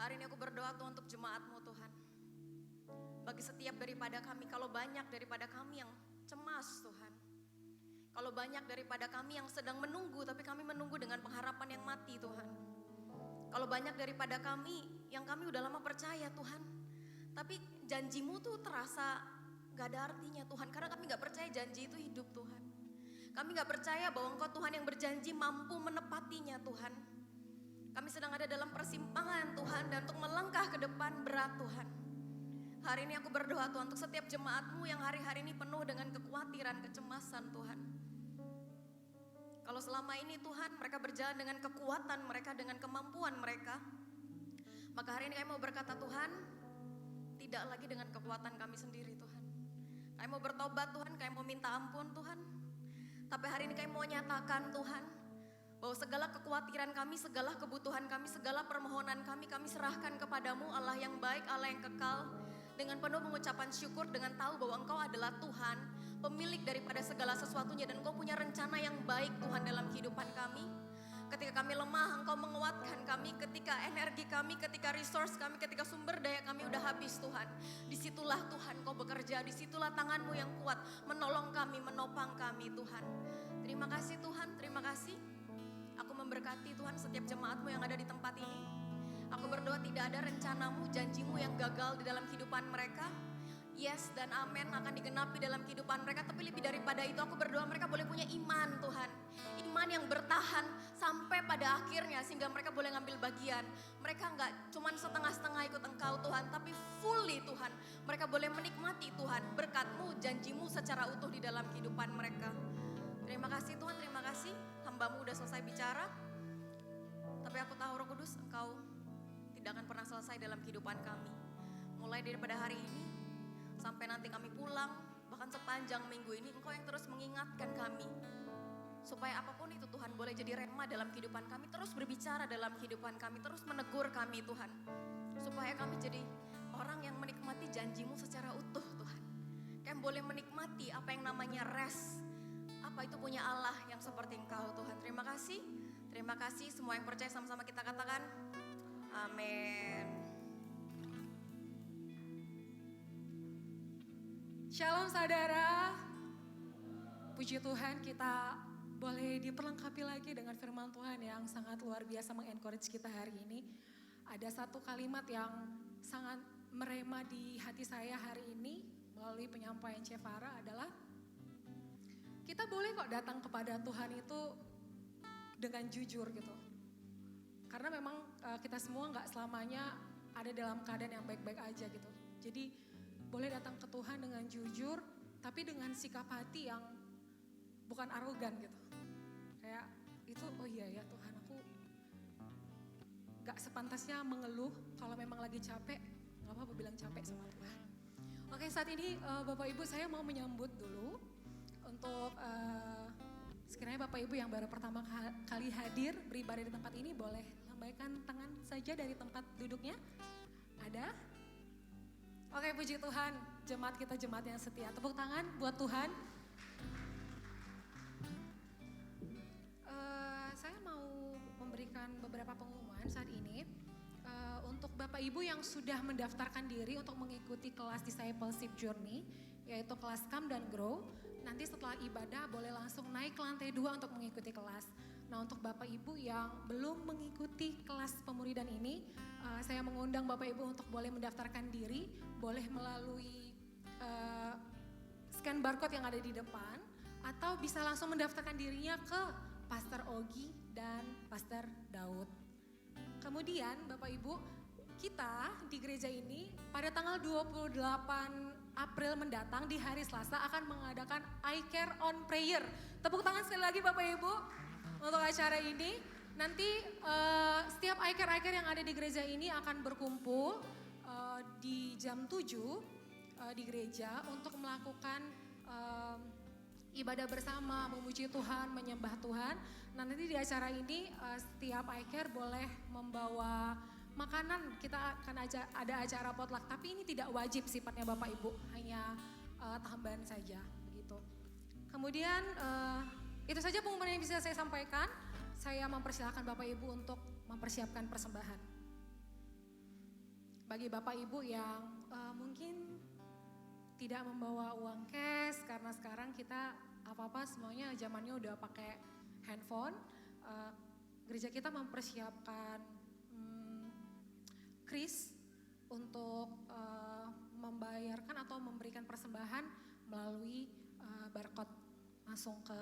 Hari ini aku berdoa Tuhan untuk jemaat-Mu, Tuhan. Bagi setiap daripada kami, kalau banyak daripada kami yang cemas, Tuhan. Kalau banyak daripada kami yang sedang menunggu, tapi kami menunggu dengan pengharapan yang mati, Tuhan. Kalau banyak daripada kami yang kami udah lama percaya, Tuhan. Tapi janji-Mu tuh terasa gak ada artinya, Tuhan. Karena kami gak percaya janji itu hidup, Tuhan. Kami gak percaya bahwa Engkau Tuhan yang berjanji mampu menepatinya, Tuhan. Kami sedang ada dalam persimpangan, Tuhan. Dan untuk melangkah ke depan berat, Tuhan. Hari ini aku berdoa, Tuhan, untuk setiap jemaat-Mu yang hari-hari ini penuh dengan kekhawatiran, kecemasan, Tuhan. Kalau selama ini Tuhan mereka berjalan dengan kekuatan mereka, dengan kemampuan mereka, maka hari ini kami mau berkata, Tuhan, tidak lagi dengan kekuatan kami sendiri, Tuhan. Kami mau bertobat, Tuhan, kami mau minta ampun, Tuhan. Tapi hari ini kami mau nyatakan, Tuhan, bahwa segala kekhawatiran kami, segala kebutuhan kami, segala permohonan kami serahkan kepadamu, Allah yang baik, Allah yang kekal. Dengan penuh pengucapan syukur, dengan tahu bahwa Engkau adalah Tuhan, pemilik daripada segala sesuatunya, dan Engkau punya rencana yang baik, Tuhan, dalam kehidupan kami. Ketika kami lemah, Engkau menguatkan kami. Ketika energi kami, ketika resource kami, ketika sumber daya kami udah habis, Tuhan. Disitulah Tuhan Kau bekerja, disitulah tangan-Mu yang kuat menolong kami, menopang kami, Tuhan. Terima kasih, Tuhan, terima kasih. Aku memberkati, Tuhan, setiap jemaat-Mu yang ada di tempat ini. Aku berdoa tidak ada rencana-Mu, janji-Mu yang gagal di dalam kehidupan mereka. Yes dan amin akan digenapi dalam kehidupan mereka. Tapi lebih daripada itu aku berdoa mereka boleh punya iman, Tuhan. Iman yang bertahan sampai pada akhirnya sehingga mereka boleh ngambil bagian. Mereka enggak cuman setengah-setengah ikut Engkau, Tuhan, tapi fully, Tuhan. Mereka boleh menikmati, Tuhan, berkat-Mu, janji-Mu secara utuh di dalam kehidupan mereka. Terima kasih, Tuhan, terima kasih. Hamba-Mu udah selesai bicara. Tapi aku tahu, Roh Kudus, Engkau tidak akan pernah selesai dalam kehidupan kami. Mulai daripada hari ini sampai nanti kami pulang, bahkan sepanjang minggu ini Engkau yang terus mengingatkan kami. Supaya apapun itu, Tuhan, boleh jadi rema dalam kehidupan kami, terus berbicara dalam kehidupan kami, terus menegur kami, Tuhan. Supaya kami jadi orang yang menikmati janji-Mu secara utuh, Tuhan. Kami boleh menikmati apa yang namanya rest. Apa itu punya Allah yang seperti Engkau, Tuhan. Terima kasih. Terima kasih, semua yang percaya sama-sama kita katakan amin. Shalom saudara, puji Tuhan kita boleh diperlengkapi lagi dengan firman Tuhan yang sangat luar biasa mengencourage kita hari ini. Ada satu kalimat yang sangat merema di hati saya hari ini melalui penyampaian Cevara adalah kita boleh kok datang kepada Tuhan itu dengan jujur gitu. Karena memang kita semua gak selamanya ada dalam keadaan yang baik-baik aja gitu. Jadi boleh datang ke Tuhan dengan jujur, tapi dengan sikap hati yang bukan arogan gitu. Kayak itu, oh iya ya Tuhan, aku gak sepantasnya mengeluh kalau memang lagi capek. Gak apa-apa bilang capek sama Tuhan. Oke, saat ini Bapak Ibu saya mau menyambut dulu untuk sekiranya Bapak Ibu yang baru pertama kali hadir beribadah di tempat ini boleh lambaikan tangan saja dari tempat duduknya. Ada? Oke, puji Tuhan, jemaat kita jemaat yang setia. Tepuk tangan buat Tuhan. Saya mau memberikan beberapa pengumuman saat ini. Untuk Bapak Ibu yang sudah mendaftarkan diri untuk mengikuti kelas Discipleship Journey, yaitu kelas Come dan Grow, nanti setelah ibadah boleh langsung naik ke lantai 2 untuk mengikuti kelas. Nah, untuk Bapak Ibu yang belum mengikuti kelas pemuridan ini, saya mengundang Bapak Ibu untuk boleh mendaftarkan diri, boleh melalui scan barcode yang ada di depan, atau bisa langsung mendaftarkan dirinya ke Pastor Ogi dan Pastor Daud. Kemudian Bapak Ibu, kita di gereja ini pada tanggal 28 April mendatang di hari Selasa akan mengadakan I Care on Prayer. Tepuk tangan sekali lagi Bapak Ibu untuk acara ini. Nanti setiap I Care yang ada di gereja ini akan berkumpul di jam 7 di gereja untuk melakukan ibadah bersama, memuji Tuhan, menyembah Tuhan. Nah, nanti di acara ini setiap I Care boleh membawa makanan, kita akan ada acara potluck, tapi ini tidak wajib sifatnya Bapak Ibu, hanya tambahan saja begitu. Kemudian itu saja pengumuman yang bisa saya sampaikan. Saya mempersilahkan Bapak Ibu untuk mempersiapkan persembahan. Bagi Bapak Ibu yang mungkin tidak membawa uang cash, karena sekarang kita apa-apa semuanya zamannya udah pakai handphone. Gereja kita mempersiapkan kris untuk membayarkan atau memberikan persembahan melalui barcode langsung ke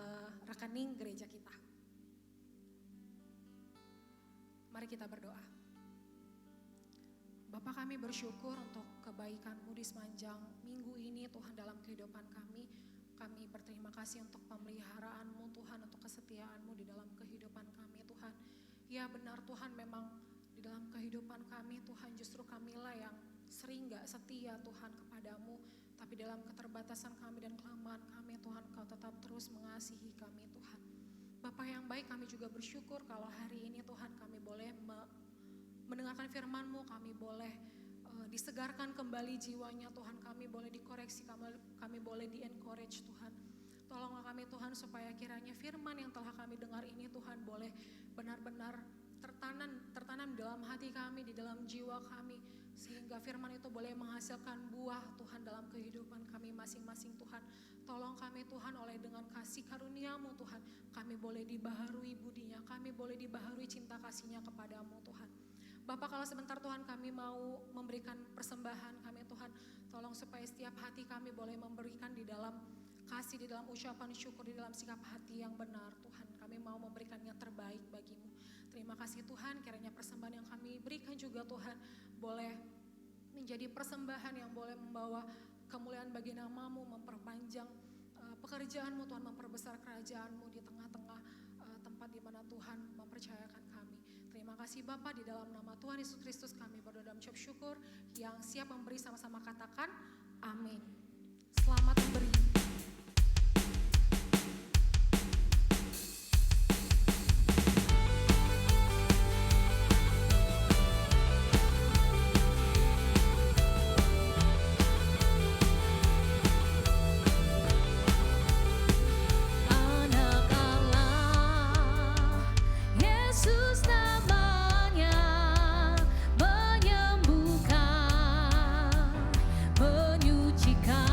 rekening gereja kita. Mari kita berdoa. Bapa, kami bersyukur untuk kebaikan-Mu di sepanjang minggu ini Tuhan dalam kehidupan kami. Kami berterima kasih untuk pemeliharaan-Mu Tuhan, untuk kesetiaan-Mu di dalam kehidupan kami Tuhan. Ya benar Tuhan, memang di dalam kehidupan kami Tuhan justru kamilah yang sering gak setia Tuhan kepadamu. Tapi dalam keterbatasan kami dan kelemahan kami Tuhan, Kau tetap terus mengasihi kami Tuhan. Bapa yang baik, kami juga bersyukur kalau hari ini Tuhan kami boleh mendengarkan firman-Mu, kami boleh disegarkan kembali jiwanya Tuhan, kami boleh dikoreksi, kami boleh di-encourage Tuhan. Tolonglah kami Tuhan supaya kiranya firman yang telah kami dengar ini Tuhan boleh benar-benar tertanam dalam hati kami, di dalam jiwa kami, sehingga firman itu boleh menghasilkan buah Tuhan dalam kehidupan kami masing-masing Tuhan. Tolong kami Tuhan, oleh dengan kasih karunia-Mu Tuhan, kami boleh dibaharui budinya, kami boleh dibaharui cinta kasih-Nya kepadamu Tuhan. Bapak, kalau sebentar Tuhan kami mau memberikan persembahan kami Tuhan, tolong supaya setiap hati kami boleh memberikan di dalam kasih, di dalam ucapan syukur, di dalam sikap hati yang benar Tuhan. Kami mau memberikan yang terbaik bagimu. Terima kasih Tuhan, kiranya persembahan yang kami berikan juga Tuhan boleh menjadi persembahan yang boleh membawa kemuliaan bagi nama-Mu, memperpanjang pekerjaan-Mu Tuhan, memperbesar kerajaan-Mu di tengah-tengah tempat di mana Tuhan mempercayakan kami. Terima kasih Bapa, di dalam nama Tuhan Yesus Kristus kami berdoa dan mengucap syukur. Yang siap memberi sama-sama katakan amin. Selamat memberi. Menyembuhkan, menyucikan.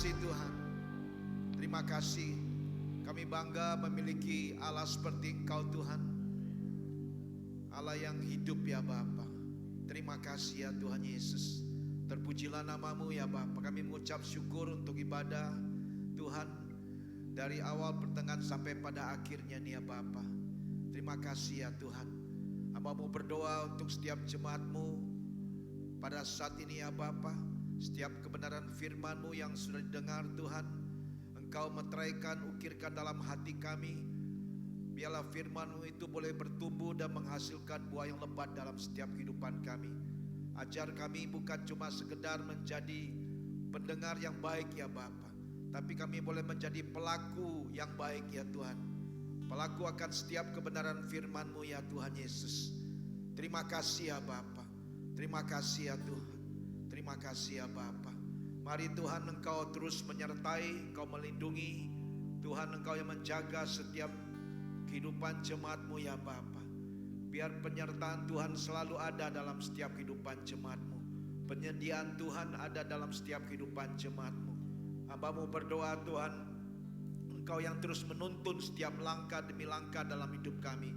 kasih Tuhan. Terima kasih. Kami bangga memiliki Allah seperti Engkau Tuhan. Allah yang hidup ya Bapa. Terima kasih ya Tuhan Yesus. Terpujilah namamu ya Bapa. Kami mengucap syukur untuk ibadah Tuhan dari awal pertengahan sampai pada akhirnya nih ya Bapa. Terima kasih ya Tuhan. Hamba-Mu berdoa untuk setiap jemaat-Mu pada saat ini ya Bapa. Setiap kebenaran firman-Mu yang sudah didengar Tuhan, Engkau meteraikan, ukirkan dalam hati kami. Biarlah firman-Mu itu boleh bertumbuh dan menghasilkan buah yang lebat dalam setiap kehidupan kami. Ajar kami bukan cuma sekedar menjadi pendengar yang baik ya Bapa, tapi kami boleh menjadi pelaku yang baik ya Tuhan. Pelaku akan setiap kebenaran firman-Mu ya Tuhan Yesus. Terima kasih ya Bapa. Terima kasih ya Tuhan. Terima kasih ya Bapa. Mari Tuhan Engkau terus menyertai, Engkau melindungi. Tuhan Engkau yang menjaga setiap kehidupan jemaat-Mu ya Bapa. Biar penyertaan Tuhan selalu ada dalam setiap kehidupan jemaat-Mu. Penyediaan Tuhan ada dalam setiap kehidupan jemaat-Mu. Hamba-Mu berdoa Tuhan, Engkau yang terus menuntun setiap langkah demi langkah dalam hidup kami.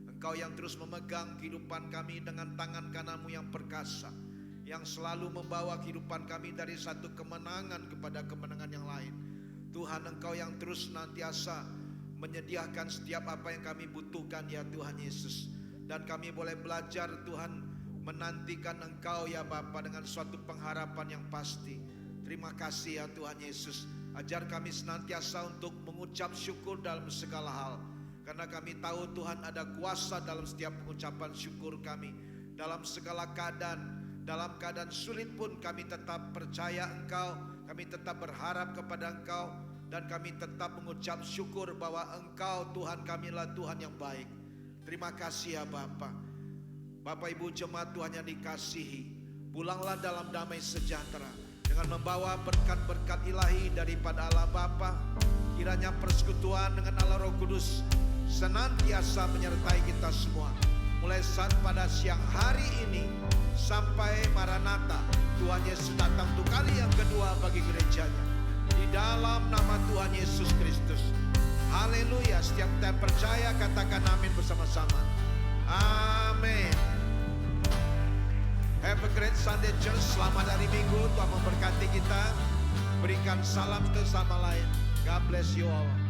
Engkau yang terus memegang kehidupan kami dengan tangan kanan-Mu yang perkasa, yang selalu membawa kehidupan kami dari satu kemenangan kepada kemenangan yang lain. Tuhan Engkau yang terus senantiasa menyediakan setiap apa yang kami butuhkan ya Tuhan Yesus. Dan kami boleh belajar Tuhan menantikan Engkau ya Bapa dengan suatu pengharapan yang pasti. Terima kasih ya Tuhan Yesus. Ajar kami senantiasa untuk mengucap syukur dalam segala hal. Karena kami tahu Tuhan ada kuasa dalam setiap pengucapan syukur kami. Dalam segala keadaan, dalam keadaan sulit pun kami tetap percaya Engkau. Kami tetap berharap kepada Engkau. Dan kami tetap mengucap syukur bahwa Engkau Tuhan kami adalah Tuhan yang baik. Terima kasih ya Bapa. Bapak Ibu jemaat Tuhan yang dikasihi, pulanglah dalam damai sejahtera dengan membawa berkat-berkat ilahi daripada Allah Bapa. Kiranya persekutuan dengan Allah Roh Kudus senantiasa menyertai kita semua, mulai saat pada siang hari ini sampai Maranatha. Tuhan Yesus datang untuk kali yang kedua bagi gerejanya. Di dalam nama Tuhan Yesus Kristus. Haleluya. Setiap kita percaya katakan amin bersama-sama. Amin. Have a great Sunday church. Selamat hari Minggu. Tuhan memberkati kita. Berikan salam ke sama lain. God bless you all.